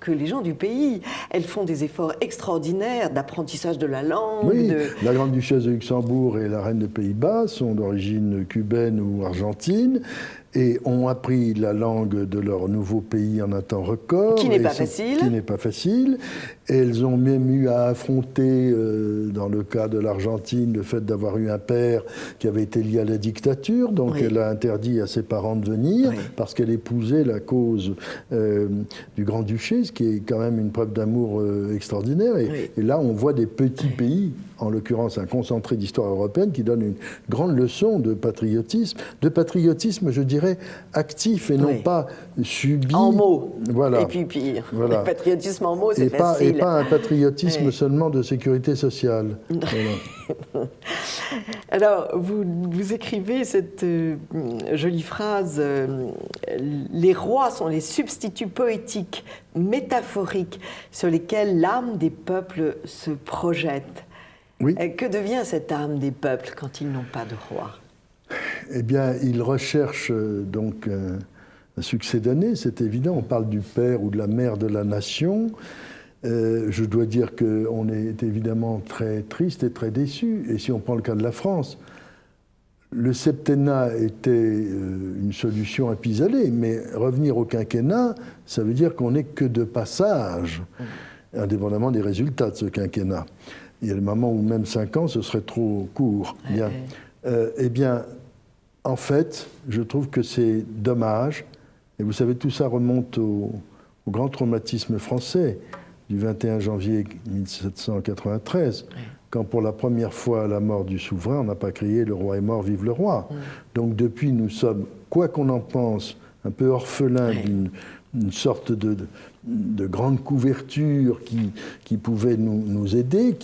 les gens du pays. Elles font des efforts extraordinaires d'apprentissage de la langue. Oui, la grande duchesse de Luxembourg et la reine des Pays-Bas sont d'origine cubaine ou argentine et ont appris la langue de leur nouveau pays en un temps record. Qui n'est pas facile. Qui n'est pas facile. Et elles ont même eu à affronter, dans le cas de l'Argentine, le fait d'avoir eu un père qui avait été lié à la dictature. Donc elle a interdit à ses parents de venir parce qu'elle épousait la cause du grand-duché, ce qui est quand même une preuve d'amour extraordinaire. Et là, on voit des petits pays, en l'occurrence un concentré d'histoire européenne, qui donne une grande leçon de patriotisme, je dirais, actif et non pas subi. En mots. Voilà. Et puis pire. Le patriotisme en mots, c'est facile. Et pas un patriotisme seulement de sécurité sociale. Voilà. Alors, vous écrivez cette jolie phrase les rois sont les substituts poétiques, métaphoriques, sur lesquels l'âme des peuples se projette. Oui. Que devient cette âme des peuples quand ils n'ont pas de roi ? Eh bien, ils recherchent donc un succès d'année, c'est évident. On parle du père ou de la mère de la nation. Je dois dire qu'on est évidemment très triste et très déçu. Et si on prend le cas de la France, le septennat était une solution à pis-aller, mais revenir au quinquennat, ça veut dire qu'on n'est que de passage, indépendamment des résultats de ce quinquennat. Il y a des moments où même 5 ans, ce serait trop court. Bien. Eh bien, en fait, je trouve que c'est dommage. Et vous savez, tout ça remonte au grand traumatisme français du 21 janvier 1793, quand pour la première fois à la mort du souverain, on n'a pas crié « le roi est mort, vive le roi ». Donc depuis, nous sommes, quoi qu'on en pense, un peu orphelins d'une sorte de grande couverture qui pouvait nous aider,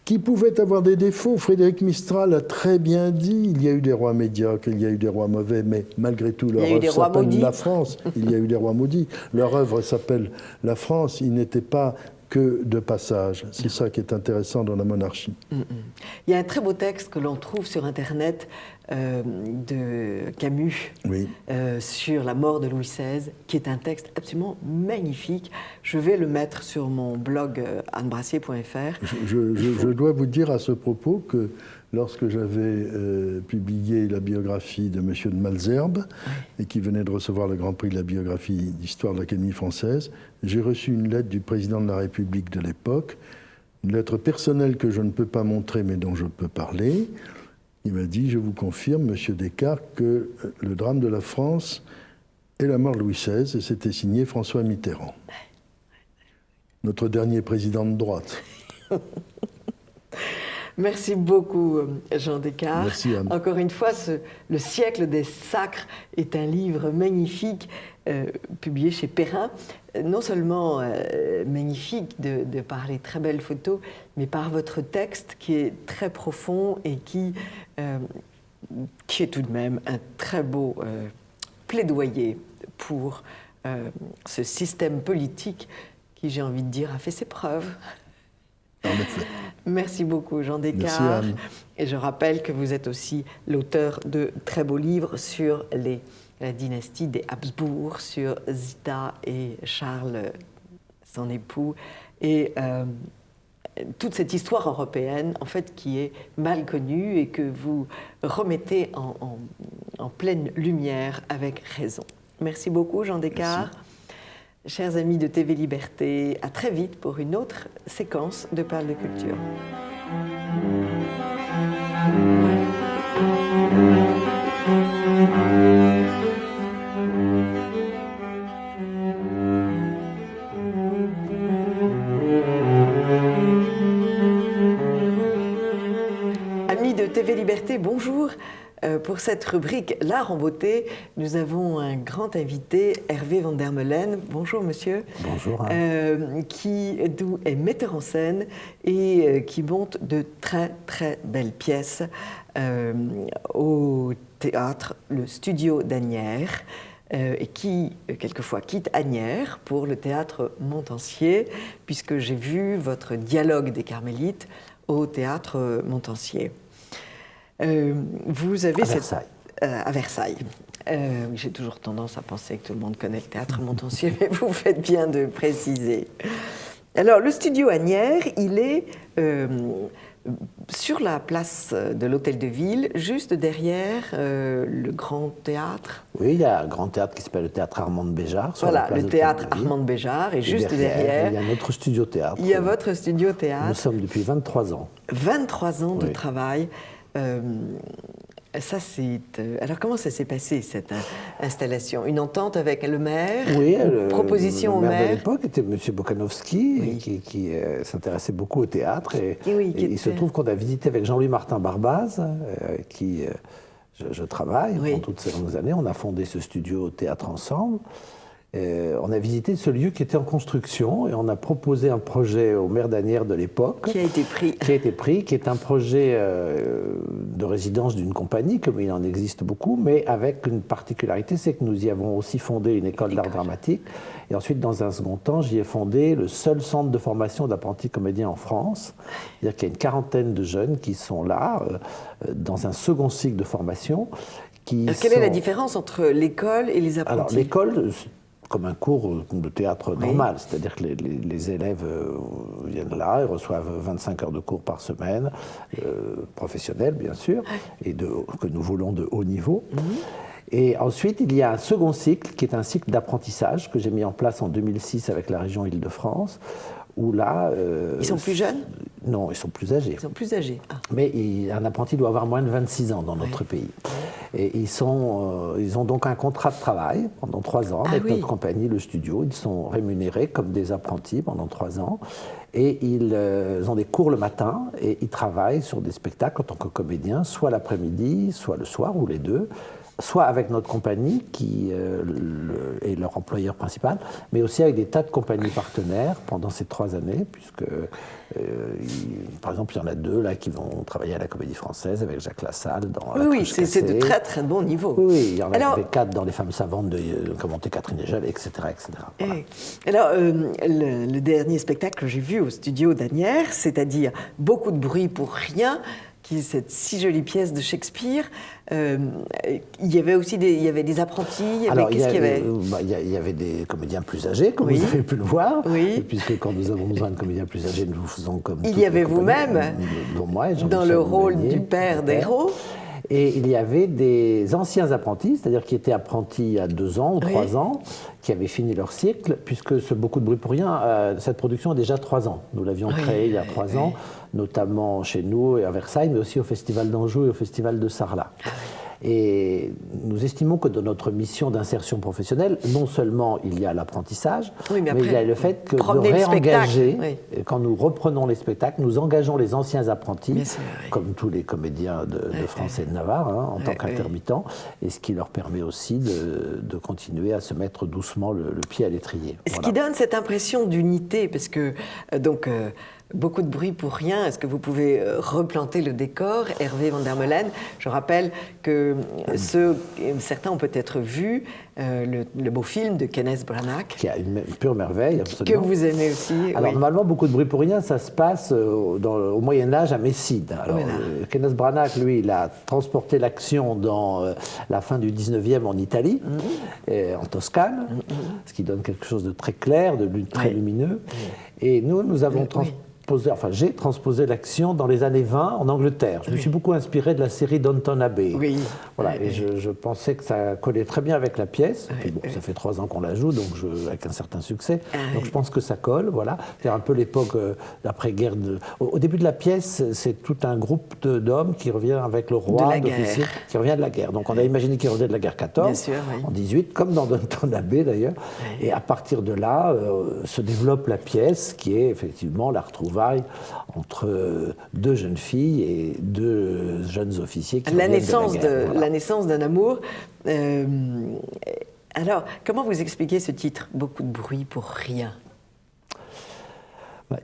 qui pouvait avoir des défauts. Frédéric Mistral a très bien dit, il y a eu des rois médiocres, il y a eu des rois mauvais, mais malgré tout, leur œuvre s'appelle La France. Il y a eu des rois maudits. Leur œuvre s'appelle La France. Ils n'étaient pas que de passage. C'est ça qui est intéressant dans la monarchie. Il y a un très beau texte que l'on trouve sur Internet de Camus sur la mort de Louis XVI, qui est un texte absolument magnifique. Je vais le mettre sur mon blog annebrassier.fr. Je dois vous dire à ce propos que lorsque j'avais publié la biographie de M. de Malesherbes, et qui venait de recevoir le Grand Prix de la biographie d'histoire de l'Académie française, j'ai reçu une lettre du président de la République de l'époque, une lettre personnelle que je ne peux pas montrer, mais dont je peux parler. Il m'a dit, je vous confirme, M. Descartes, que le drame de la France est la mort de Louis XVI, et c'était signé François Mitterrand, notre dernier président de droite. Merci beaucoup, Jean Descartes. Merci, Anne. Encore une fois, Le siècle des sacres est un livre magnifique, publié chez Perrin. Non seulement magnifique de par les très belles photos, mais par votre texte qui est très profond et qui est tout de même un très beau plaidoyer pour ce système politique qui, j'ai envie de dire, a fait ses preuves. En effet. Merci beaucoup, Jean Descartes. Merci, Anne. Et je rappelle que vous êtes aussi l'auteur de très beaux livres sur la dynastie des Habsbourg, sur Zita et Charles, son époux, et toute cette histoire européenne, en fait, qui est mal connue et que vous remettez en pleine lumière avec raison. Merci beaucoup, Jean Descartes. Merci. Chers amis de TV Liberté, à très vite pour une autre séquence de Perles de Culture. Amis de TV Liberté, bonjour. Pour cette rubrique L'art en beauté, nous avons un grand invité, Hervé van der Meulen. Bonjour monsieur. Bonjour. Qui est metteur en scène et qui monte de très très belles pièces au théâtre, le studio d'Asnières, et qui quelquefois quitte Asnières pour le théâtre Montansier, puisque j'ai vu votre Dialogue des Carmélites au théâtre Montansier. Vous avez Versailles. À Versailles. J'ai toujours tendance à penser que tout le monde connaît le théâtre Montansier, mais vous faites bien de préciser. Alors, le studio Asnières, il est sur la place de l'Hôtel de Ville, juste derrière le Grand Théâtre. Oui, il y a un grand théâtre qui s'appelle le théâtre Armand de Béjart. Voilà, le théâtre Armand de Béjart, et juste derrière, il y a notre studio théâtre. Il y a votre studio théâtre. Nous sommes depuis 23 ans. 23 ans de travail. Ça, alors, comment ça s'est passé, cette installation? Une entente avec le maire? Oui, proposition le maire au maire de l'époque était M. Bokanowski, oui, qui s'intéressait beaucoup au théâtre. Et il se trouve qu'on a visité avec Jean-Louis Martin Barbaz, qui je travaille pendant toutes ces longues années. On a fondé ce studio théâtre ensemble. On a visité ce lieu qui était en construction et on a proposé un projet au maire d'Asnières de l'époque. Qui a été pris. Qui est un projet de résidence d'une compagnie, comme il en existe beaucoup, mais avec une particularité, c'est que nous y avons aussi fondé une école d'art dramatique. Et ensuite, dans un second temps, j'y ai fondé le seul centre de formation d'apprentis comédiens en France. C'est-à-dire qu'il y a une quarantaine de jeunes qui sont là, dans un second cycle de formation. Quelle est la différence entre l'école et les apprentis? Alors, l'école, comme un cours de théâtre normal, c'est-à-dire que les élèves viennent là, ils reçoivent 25 heures de cours par semaine, professionnels bien sûr, et que nous voulons de haut niveau. Et ensuite, il y a un second cycle, qui est un cycle d'apprentissage que j'ai mis en place en 2006 avec la région Île-de-France, où là... Ils sont plus jeunes? Non, ils sont plus âgés. Ils sont plus âgés. Ah. Mais un apprenti doit avoir moins de 26 ans dans notre pays. Et ils ont donc un contrat de travail pendant 3 ans avec notre compagnie, le studio. Ils sont rémunérés comme des apprentis pendant 3 ans. Et ils ont des cours le matin et ils travaillent sur des spectacles en tant que comédiens, soit l'après-midi, soit le soir, ou les deux, soit avec notre compagnie, qui est leur employeur principal, mais aussi avec des tas de compagnies partenaires pendant ces 3 années, puisque, par exemple, il y en a 2 là, qui vont travailler à la Comédie Française avec Jacques Lassalle. Oui, c'est de très très bon niveau. Oui, il y en a 4 dans Les Femmes savantes de commenter Catherine Hegel, etc. Voilà. Alors, le dernier spectacle que j'ai vu au studio d'Asnières, c'est-à-dire beaucoup de bruit pour rien, cette si jolie pièce de Shakespeare. Il y avait aussi des apprentis. Qu'est-ce qu'il y avait? Il y avait des comédiens plus âgés, comme vous avez pu le voir. Oui. Et puisque quand nous avons besoin de comédiens plus âgés, nous faisons comme il y avait vous-même, dont moi, dans le rôle du père d'Hérault. Et il y avait des anciens apprentis, c'est-à-dire qui étaient apprentis à 2 ans ou 3 ans, qui avaient fini leur cycle, puisque ce Beaucoup de bruit pour rien, cette production a déjà 3 ans. Nous l'avions créée il y a 3 ans, notamment chez nous et à Versailles, mais aussi au Festival d'Anjou et au Festival de Sarlat. Et nous estimons que dans notre mission d'insertion professionnelle, non seulement il y a l'apprentissage, mais il y a le fait que de réengager, quand nous reprenons les spectacles, nous engageons les anciens apprentis, comme tous les comédiens de France et de Navarre, en tant qu'intermittents, et ce qui leur permet aussi de continuer à se mettre doucement le pied à l'étrier. Ce qui donne cette impression d'unité, parce que Beaucoup de bruit pour rien. Est-ce que vous pouvez replanter le décor, Hervé van der Meulen? Je rappelle que certains ont peut-être vu le beau film de Kenneth Branagh. Qui a une pure merveille, absolument. Que vous aimez aussi. Alors, normalement, Beaucoup de bruit pour rien, ça se passe au Moyen-Âge à Messine. Alors, Kenneth Branagh, lui, il a transporté l'action dans la fin du 19e en Italie, en Toscane, ce qui donne quelque chose de très clair, de très lumineux. Et nous avons j'ai transposé l'action dans les années 20 en Angleterre. Je me suis beaucoup inspiré de la série Downton Abbey. Et je pensais que ça collait très bien avec la pièce. Et puis ça fait 3 ans qu'on la joue, donc avec un certain succès. Donc je pense que ça colle, voilà. C'est un peu l'époque d'après-guerre. Au début de la pièce, c'est tout un groupe d'hommes qui revient avec le roi d'officier, qui revient de la guerre. Donc on a imaginé qu'il revenait de la guerre 14, en 18, comme dans Downton Abbey d'ailleurs. Et à partir de là, se développe la pièce, qui est effectivement la retrouvaille entre 2 jeunes filles et 2 jeunes officiers qui reviennent de la guerre. La naissance d'un amour. Alors, comment vous expliquez ce titre, Beaucoup de bruit pour rien?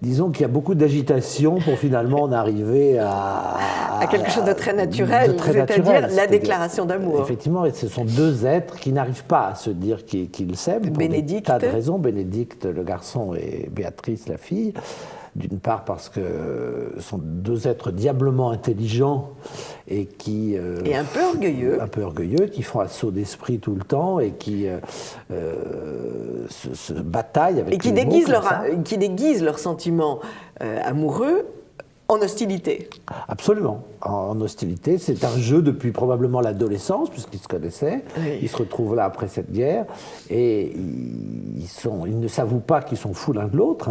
Disons qu'il y a beaucoup d'agitation pour finalement en arriver à quelque chose de très naturel, c'est-à-dire la déclaration d'amour. Effectivement, et ce sont 2 êtres qui n'arrivent pas à se dire qu'ils s'aiment pour des tas de raisons. Bénédicte, le garçon, et Béatrice, la fille. D'une part parce que ce sont 2 êtres diablement intelligents et qui... et un peu orgueilleux. Un peu orgueilleux, qui font assaut d'esprit tout le temps et qui se bataillent avec les mots. Qui déguisent leurs sentiments amoureux en hostilité. Absolument. En hostilité. C'est un jeu depuis probablement l'adolescence, puisqu'ils se connaissaient. Ils se retrouvent là après cette guerre. Et ils ne s'avouent pas qu'ils sont fous l'un de l'autre.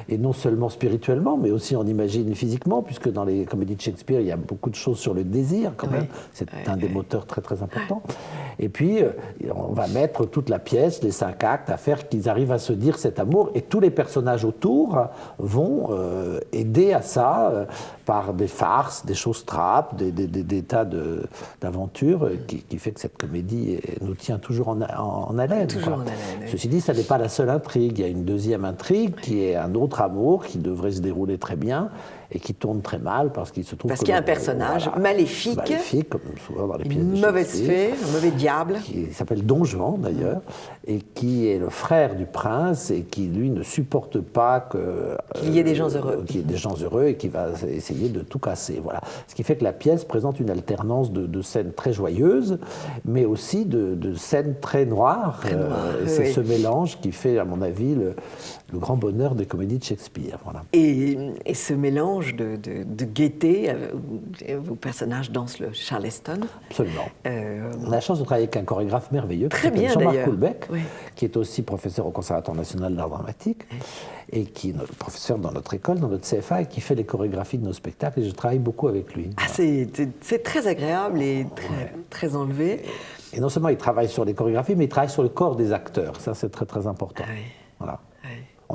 Et non seulement spirituellement, mais aussi on imagine physiquement, puisque dans les comédies de Shakespeare, il y a beaucoup de choses sur le désir, quand même. C'est un des moteurs très, très importants. Et puis, on va mettre toute la pièce, les 5 actes, à faire qu'ils arrivent à se dire cet amour. Et tous les personnages autour vont aider à ça, par des farces, des choses trappes, des tas d'aventures qui fait que cette comédie nous tient toujours en haleine. Toujours en haleine. Ceci dit, ça n'est pas la seule intrigue. Il y a une deuxième intrigue qui est un autre amour qui devrait se dérouler très bien et qui tourne très mal parce qu'il se trouve qu'il y a un personnage maléfique, comme souvent dans les pièces de Shakespeare, mauvaise fée, un mauvais diable, qui s'appelle Don Juan d'ailleurs, et qui est le frère du prince et qui lui ne supporte pas qu'il y ait des gens heureux, et qui va essayer de tout casser. Voilà. Ce qui fait que la pièce présente une alternance de scènes très joyeuses, mais aussi de scènes très noires. C'est ce mélange qui fait, à mon avis, le grand bonheur des comédies de Shakespeare. Voilà. Et ce mélange de gaieté, vos personnages dansent le Charleston. Absolument. On a la chance de travailler avec un chorégraphe merveilleux, Jean-Marc Coulbec, qui est aussi professeur au Conservatoire national d'art dramatique, et qui est notre professeur dans notre école, dans notre CFA, et qui fait les chorégraphies de nos spectacles, et je travaille beaucoup avec lui. Voilà. C'est très agréable et très enlevé. Et non seulement il travaille sur les chorégraphies, mais il travaille sur le corps des acteurs. Ça, c'est très, très important. Voilà.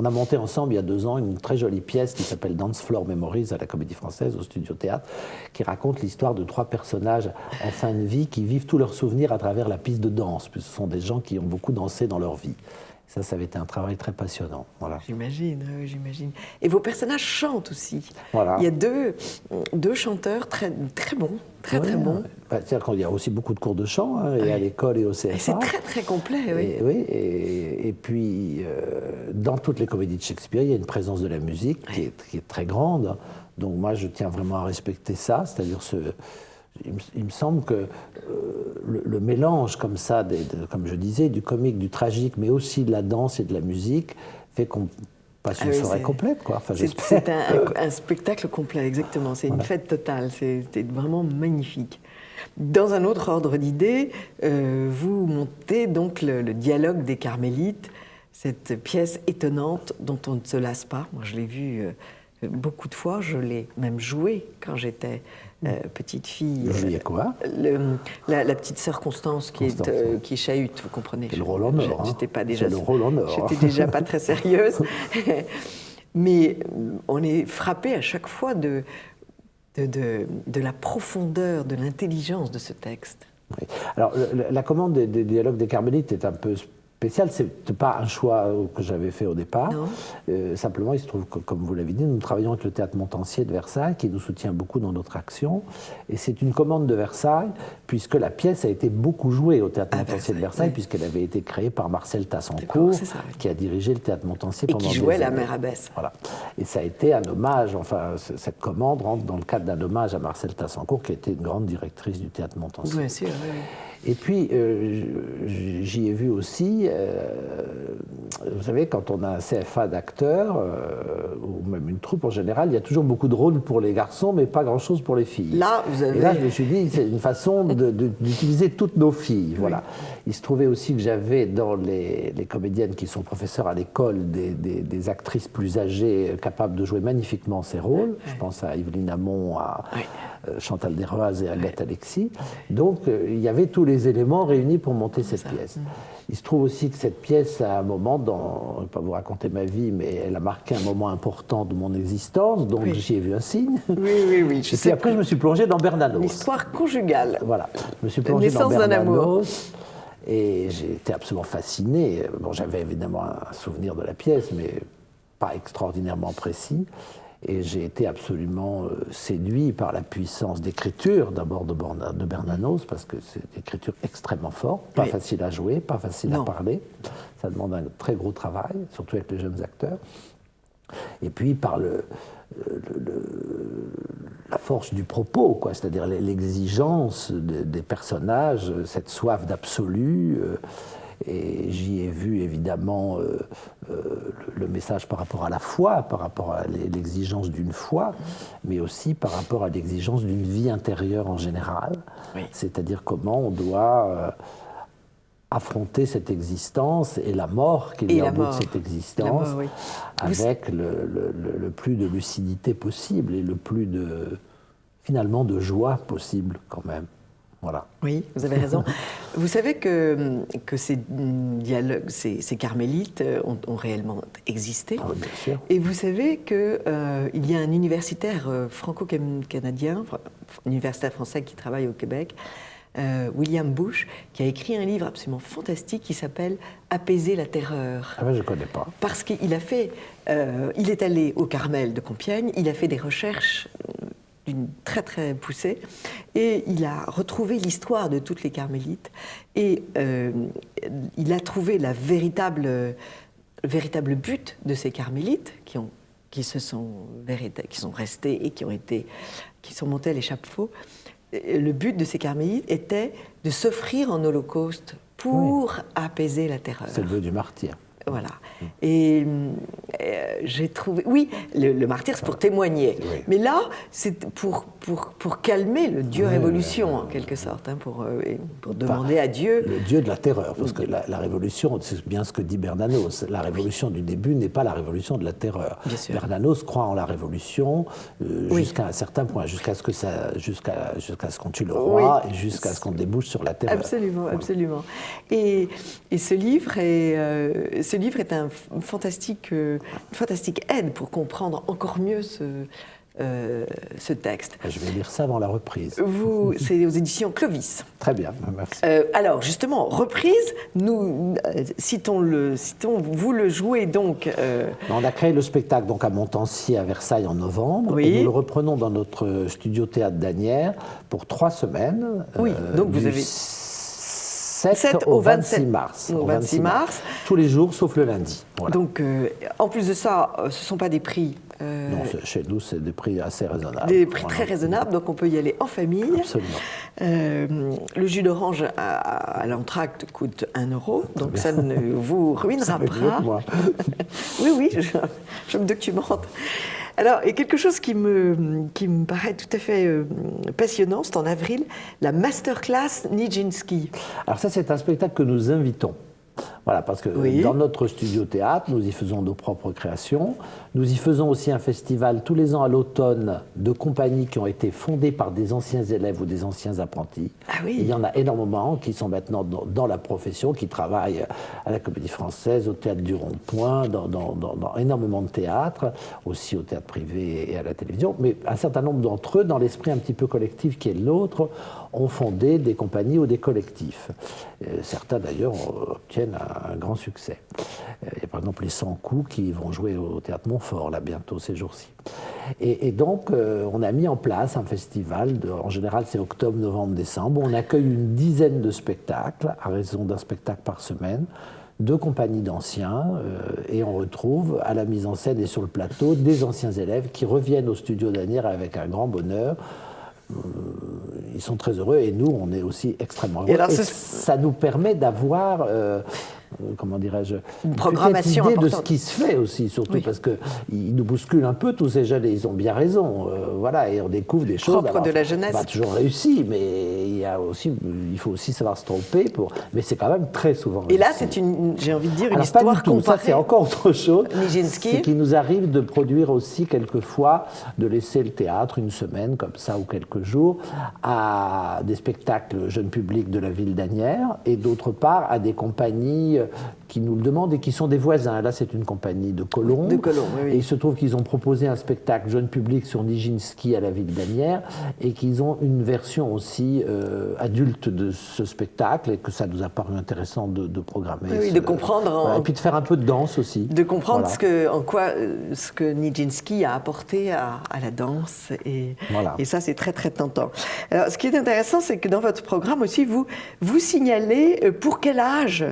On a monté ensemble, il y a 2 ans, une très jolie pièce qui s'appelle Dance Floor Memories à la Comédie Française, au Studio Théâtre, qui raconte l'histoire de 3 personnages en fin de vie qui vivent tous leurs souvenirs à travers la piste de danse. Puis ce sont des gens qui ont beaucoup dansé dans leur vie. Ça avait été un travail très passionnant. Voilà. J'imagine. Et vos personnages chantent aussi. Voilà. Il y a deux chanteurs très bons, très bons. C'est-à-dire qu'il y a aussi beaucoup de cours de chant, et à l'école et au CFA. Et c'est très, très complet, Et puis, dans toutes les comédies de Shakespeare, il y a une présence de la musique qui est très grande. Donc moi, je tiens vraiment à respecter ça, c'est-à-dire il me semble que le mélange comme ça, comme je disais, du comique, du tragique, mais aussi de la danse et de la musique, fait qu'on passe une soirée complète, quoi. Enfin, c'est un spectacle complet, exactement. C'est une fête totale. C'était vraiment magnifique. Dans un autre ordre d'idées, vous montez donc le dialogue des Carmélites, cette pièce étonnante dont on ne se lasse pas. Moi, je l'ai vue beaucoup de fois. Je l'ai même jouée quand j'étais petite fille. Vous jouiez quoi? La petite sœur Constance qui chahute, vous comprenez. C'est le rôle en or. J'étais pas déjà. C'est le rôle en or. J'étais déjà pas très sérieuse. Mais on est frappé à chaque fois de la profondeur, de l'intelligence de ce texte. Oui. Alors, la commande des dialogues des Carmélites est un peu spéciale. Ce n'était pas un choix que j'avais fait au départ. Simplement, il se trouve que, comme vous l'avez dit, nous travaillons avec le Théâtre Montansier de Versailles, qui nous soutient beaucoup dans notre action. Et c'est une commande de Versailles, puisque la pièce a été beaucoup jouée au Théâtre Montansier de Versailles, puisqu'elle avait été créée par Marcel Tassancourt, qui a dirigé le Théâtre Montansier pendant des années. Et qui jouait la mère abbesse. Voilà. Et ça a été un hommage, enfin, cette commande rentre dans le cadre d'un hommage à Marcel Tassancourt, qui était une grande directrice du Théâtre Montansier. Bien sûr, oui. Et puis, j'y ai vu aussi, vous savez, quand on a un CFA d'acteurs, ou même une troupe en général, il y a toujours beaucoup de rôles pour les garçons, mais pas grand-chose pour les filles. Là, vous avez... Et là, je me suis dit, c'est une façon d'utiliser toutes nos filles. Voilà. Il se trouvait aussi que j'avais dans les comédiennes qui sont professeurs à l'école des actrices plus âgées capables de jouer magnifiquement ces rôles. Je pense à Yveline Hamon, à Chantal Desroazes et Agathe Alexis. Donc, il y avait tous les éléments réunis pour monter cette pièce. Il se trouve aussi que cette pièce, à un moment, je ne vais pas vous raconter ma vie, mais elle a marqué un moment important de mon existence, donc j'y ai vu un signe. Oui. Et puis après, je me suis plongé dans Bernanos. L'histoire conjugale. Voilà. Je me suis plongé dans Bernanos. Et j'ai été absolument fasciné. Bon, j'avais évidemment un souvenir de la pièce, mais pas extraordinairement précis. Et j'ai été absolument séduit par la puissance d'écriture, d'abord de Bernanos, parce que c'est une écriture extrêmement forte, pas facile à jouer, pas facile à parler. Ça demande un très gros travail, surtout avec les jeunes acteurs. Et puis par la force du propos, quoi, c'est-à-dire l'exigence des personnages, cette soif d'absolu. Et j'y ai vu évidemment le message par rapport à la foi, par rapport à l'exigence d'une foi, mais aussi par rapport à l'exigence d'une vie intérieure en général. C'est-à-dire comment on doit affronter cette existence et la mort qu'il y a au bout de cette existence, avec le plus de lucidité possible et le plus finalement de joie possible quand même. Voilà. Oui, vous avez raison. Vous savez que ces dialogues, ces carmélites ont réellement existé. Ah, bien sûr. Et vous savez qu'il y a un universitaire franco-canadien, universitaire français qui travaille au Québec, William Bush, qui a écrit un livre absolument fantastique qui s'appelle « Apaiser la terreur ». Ah ben, je ne connais pas. Parce qu'il a fait... il est allé au Carmel de Compiègne, il a fait des recherches très très poussée, et il a retrouvé l'histoire de toutes les carmélites, et il a trouvé le véritable but de ces carmélites qui sont restés et qui sont montés à l'échafaud. Le but de ces carmélites était de s'offrir en holocauste pour apaiser la terreur. C'est le vœu du martyr. Voilà. Et j'ai trouvé... Oui, le martyr, c'est pour témoigner. Oui. Mais là, c'est pour calmer le dieu révolution, en quelque sorte, pour demander à Dieu... Le dieu de la terreur, parce que la révolution, c'est bien ce que dit Bernanos. La révolution du début n'est pas la révolution de la terreur. Bernanos croit en la révolution jusqu'à un certain point, jusqu'à ce qu'on tue le roi et jusqu'à ce qu'on débouche sur la terreur. Absolument, voilà. Absolument. Et ce livre est une fantastique aide pour comprendre encore mieux ce texte. Je vais lire ça avant la reprise. C'est aux éditions Clovis. Très bien, merci. Alors justement, reprise, vous le jouez donc... On a créé le spectacle donc à Montansier à Versailles en novembre, et nous le reprenons dans notre studio Théâtre d'Asnières pour 3 semaines. Oui, donc vous avez... 7 au 26 mars. Au 26 mars. Tous les jours, sauf le lundi. Voilà. Donc, en plus de ça, ce ne sont pas des prix Non, chez nous, c'est des prix assez raisonnables. Des prix très raisonnables, donc on peut y aller en famille. Absolument. Le jus d'orange à l'entracte coûte 1 €, donc ça ne vous ruinera pas. Oui, je me documente. Alors, et quelque chose qui me paraît tout à fait passionnant, c'est en avril, la masterclass Nijinsky. Alors ça, c'est un spectacle que nous invitons. Voilà, parce que dans notre studio théâtre, nous y faisons nos propres créations. Nous y faisons aussi un festival tous les ans à l'automne de compagnies qui ont été fondées par des anciens élèves ou des anciens apprentis. Ah oui. Et il y en a énormément qui sont maintenant dans la profession, qui travaillent à la Comédie Française, au Théâtre du Rond-Point, dans énormément de théâtres, aussi au théâtre privé et à la télévision. Mais un certain nombre d'entre eux, dans l'esprit un petit peu collectif qui est le nôtre, ont fondé des compagnies ou des collectifs. Certains d'ailleurs obtiennent un grand succès. Il y a par exemple les 100 coups qui vont jouer au Théâtre Montfort, là, bientôt, ces jours-ci. Et donc, on a mis en place un festival, en général c'est octobre, novembre, décembre, où on accueille une dizaine de spectacles, à raison d'un spectacle par semaine, de compagnies d'anciens, et on retrouve à la mise en scène et sur le plateau des anciens élèves qui reviennent au studio d'Asnières avec un grand bonheur. Ils sont très heureux et nous, on est aussi extrêmement heureux. Et ça nous permet d'avoir, comment dirais-je, une programmation idée importante de ce qui se fait aussi, surtout parce qu'ils nous bousculent un peu, tous ces jeunes, et ils ont bien raison. Voilà, et on découvre des choses. Propre de la jeunesse. Pas toujours réussi, mais il faut aussi savoir se tromper. Mais c'est quand même très souvent réussi. Et là, c'est j'ai envie de dire, une histoire pas du tout. comparée. Ça, c'est encore autre chose. Nijinsky. C'est qu'il nous arrive de produire aussi quelquefois, de laisser le théâtre une semaine comme ça ou quelques jours à des spectacles jeunes publics de la ville d'Asnières et d'autre part à des compagnies qui nous le demandent et qui sont des voisins. Là, c'est une compagnie de Colombes. Oui. Et il se trouve qu'ils ont proposé un spectacle jeune public sur Nijinsky à la ville d'Asnières et qu'ils ont une version aussi adulte de ce spectacle et que ça nous a paru intéressant de programmer. Oui, de comprendre. Et puis de faire un peu de danse aussi. De comprendre ce que Nijinsky a apporté à la danse. Et ça, c'est très, très tentant. Alors, ce qui est intéressant, c'est que dans votre programme aussi, vous signalez pour quel âge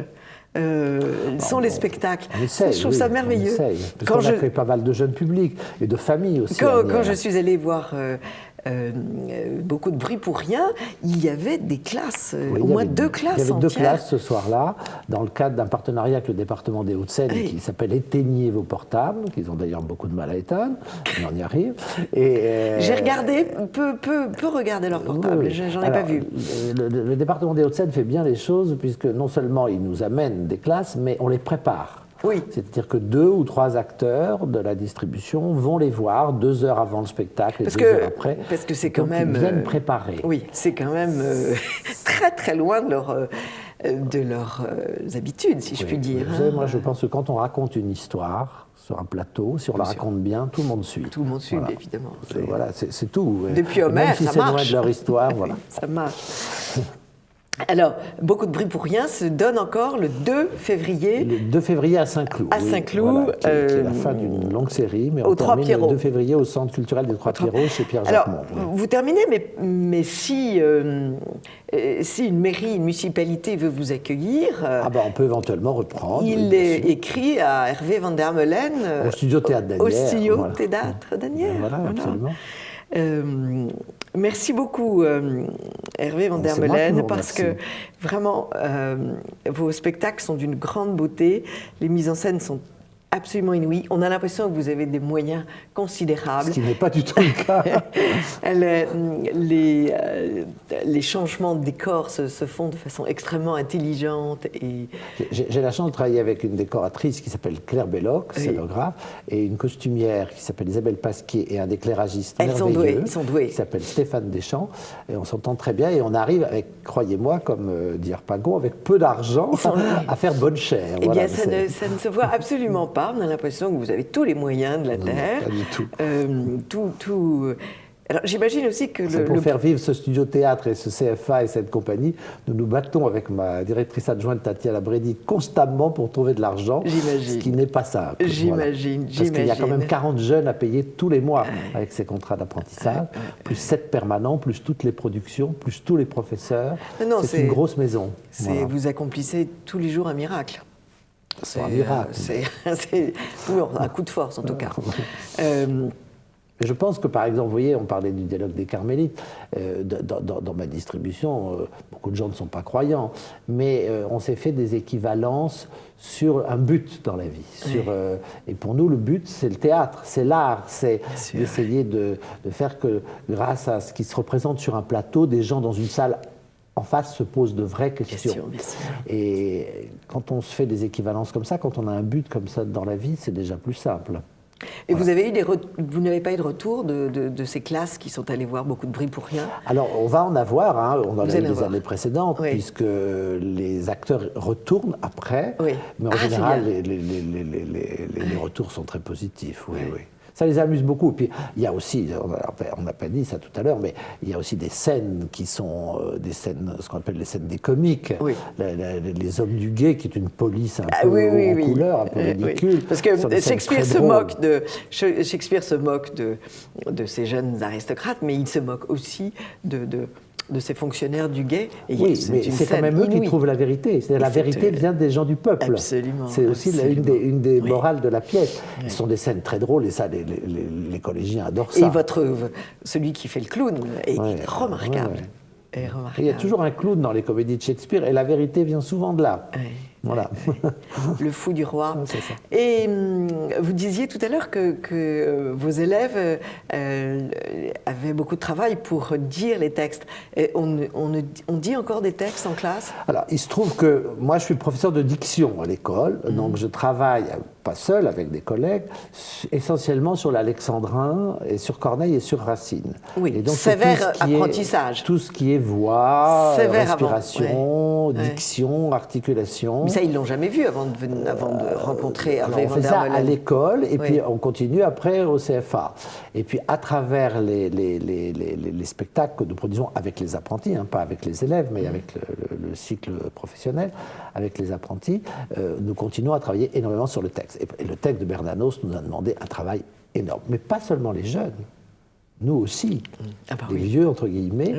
sont les spectacles. Je trouve ça merveilleux. Parce qu'on a fait pas mal de jeunes publics et de familles aussi. Quand je suis allée voir beaucoup de bruit pour rien, il y avait des classes, au moins 2 classes entières. Il y avait 2 classes ce soir-là, dans le cadre d'un partenariat avec le département des Hauts-de-Seine qui s'appelle Éteignez vos portables, qu'ils ont d'ailleurs beaucoup de mal à éteindre, mais on y arrive. J'ai regardé, peu regarder leurs portables, j'en ai pas vu. Le département des Hauts-de-Seine fait bien les choses, puisque non seulement il nous amène des classes, mais on les prépare. Oui. C'est-à-dire que 2 ou 3 acteurs de la distribution vont les voir 2 heures avant le spectacle et 2 heures après. Parce que c'est quand même. Ils viennent préparer. Oui, c'est quand même très très loin de leurs habitudes, si je puis dire. Vous savez, moi je pense que quand on raconte une histoire sur un plateau, si on la raconte bien, tout le monde suit. Tout le monde suit, évidemment. Voilà, c'est tout. Depuis Homère, même si c'est loin de leur histoire, voilà. Ça marche. Alors, beaucoup de bruit pour rien se donne encore le 2 février. Le 2 février à Saint-Cloud. À Saint-Cloud. Voilà, qui est la fin d'une longue série, mais on termine le 2 février au Centre culturel des Trois-Pierrots chez Pierre Jacquemont. Vous terminez, mais si une mairie, une municipalité veut vous accueillir... on peut éventuellement reprendre. Il est écrit à Hervé van der Meulen... Au studio Théâtre d'Asnières. Au studio Théâtre d'Asnières. Voilà, absolument. Merci beaucoup, Hervé van der Meulen, parce que vraiment, vos spectacles sont d'une grande beauté. Les mises en scène sont absolument inouïes. On a l'impression que vous avez des moyens considérables. Ce qui n'est pas du tout le cas. Les changements de décor se font de façon extrêmement intelligente. J'ai la chance de travailler avec une décoratrice qui s'appelle Claire Belloc, scénographe, et une costumière qui s'appelle Isabelle Pasquier et un éclairagiste merveilleux ils sont doués. Qui s'appelle Stéphane Deschamps. Et on s'entend très bien et on arrive avec, croyez-moi, comme dit Harpagon, avec peu d'argent à faire bonne chère. Eh bien, ça ne se voit absolument pas. On a l'impression que vous avez tous les moyens de la Terre. Pas du tout. Alors, j'imagine aussi que pour faire vivre ce studio théâtre et ce CFA et cette compagnie, nous nous battons avec ma directrice adjointe Tatiana Bredi constamment pour trouver de l'argent. J'imagine. Ce qui n'est pas simple. J'imagine. Parce qu'il y a quand même 40 jeunes à payer tous les mois avec ces contrats d'apprentissage, plus 7 permanents, plus toutes les productions, plus tous les professeurs. C'est une grosse maison. Vous accomplissez tous les jours un miracle. C'est un miracle. C'est un coup de force, en tout cas. Mais je pense que, par exemple, vous voyez, on parlait du dialogue des Carmélites. Dans ma distribution, beaucoup de gens ne sont pas croyants, mais on s'est fait des équivalences sur un but dans la vie. Et pour nous, le but, c'est le théâtre, c'est l'art, c'est d'essayer de faire que, grâce à ce qui se représente sur un plateau, des gens dans une salle en face se posent de vraies questions. Bien sûr. Et quand on se fait des équivalences comme ça, quand on a un but comme ça dans la vie, c'est déjà plus simple. Et vous n'avez pas eu de retour de ces classes qui sont allées voir Beaucoup de bruit pour rien? Alors, on va en avoir, hein, on en a eu les années précédentes, puisque les acteurs retournent après, mais en général, les retours sont très positifs, oui. Ça les amuse beaucoup. Et puis, il y a aussi, on n'a pas dit ça tout à l'heure, mais il y a aussi des scènes qui sont des scènes, ce qu'on appelle les scènes des comiques. Les hommes du guet, qui est une police un peu en couleur, un peu ridicule. Parce que Shakespeare se moque de ces jeunes aristocrates, mais il se moque aussi de ces fonctionnaires du guet. Et mais c'est quand même eux qui trouvent la vérité. La vérité vient des gens du peuple. Absolument. C'est aussi une des morales de la pièce. Ce sont des scènes très drôles et ça, les collégiens adorent ça. Et celui qui fait le clown est remarquable. Il y a toujours un clown dans les comédies de Shakespeare et la vérité vient souvent de là. Voilà. Le fou du roi. C'est ça. Et vous disiez tout à l'heure que vos élèves avaient beaucoup de travail pour dire les textes. Et on dit encore des textes en classe? Alors, il se trouve que moi, je suis professeur de diction à l'école, donc je travaille, pas seul, avec des collègues, essentiellement sur l'alexandrin, et sur Corneille et sur Racine. Oui, et donc, sévère apprentissage. Tout ce qui est voix, sévère respiration, diction, articulation. Mais ça, ils ne l'ont jamais vu avant de rencontrer Hervé van der Molen. On fait ça à l'école, et puis on continue après au CFA. Et puis, à travers les spectacles que nous produisons avec les apprentis, pas avec les élèves, mais avec le cycle professionnel, avec les apprentis, nous continuons à travailler énormément sur le texte. Et le texte de Bernanos nous a demandé un travail énorme. Mais pas seulement les jeunes. Nous aussi, les vieux, entre guillemets,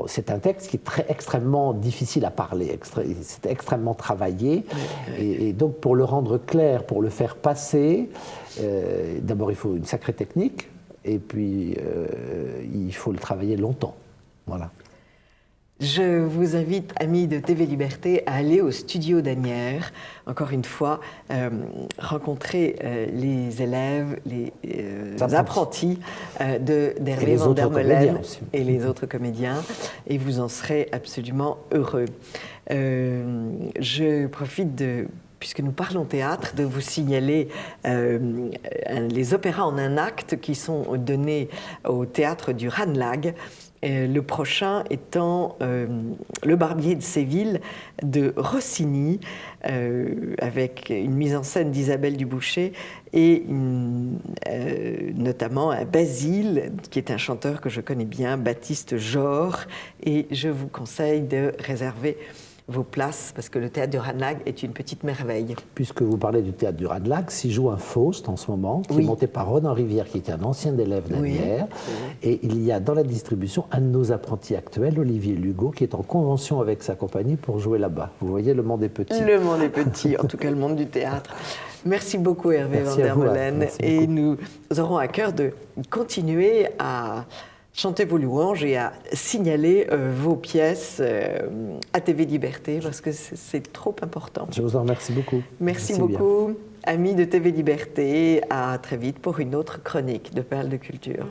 c'est un texte qui est extrêmement difficile à parler, c'est extrêmement travaillé, et donc pour le rendre clair, pour le faire passer, d'abord il faut une sacrée technique, et puis il faut le travailler longtemps. Voilà. Je vous invite, amis de TV Liberté, à aller au studio d'Asnières, encore une fois, rencontrer les élèves, les apprentis d'Hervé van der Molen et les autres comédiens, et vous en serez absolument heureux. Je profite puisque nous parlons théâtre, de vous signaler les opéras en un acte qui sont donnés au théâtre du Ranelagh. Le prochain étant Le Barbier de Séville de Rossini, avec une mise en scène d'Isabelle Duboucher et notamment un Basile, qui est un chanteur que je connais bien, Baptiste Jor, et je vous conseille de réserver vos places, parce que le théâtre du Ranelagh est une petite merveille. Puisque vous parlez du théâtre du Ranelagh, s'y joue un Faust en ce moment, qui est monté par Ronan Rivière, qui était un ancien élève d'Asnières. Et il y a dans la distribution un de nos apprentis actuels, Olivier Lugo, qui est en convention avec sa compagnie pour jouer là-bas. Vous voyez, le monde est petit. Le monde est petit, en tout cas le monde du théâtre. Merci beaucoup Hervé van der Molen. Et nous aurons à cœur de continuer à chanter vos louanges et à signaler vos pièces à TV Liberté, parce que c'est trop important. Je vous en remercie beaucoup. Merci beaucoup, bien. Amis de TV Liberté. À très vite pour une autre chronique de Perles de Culture.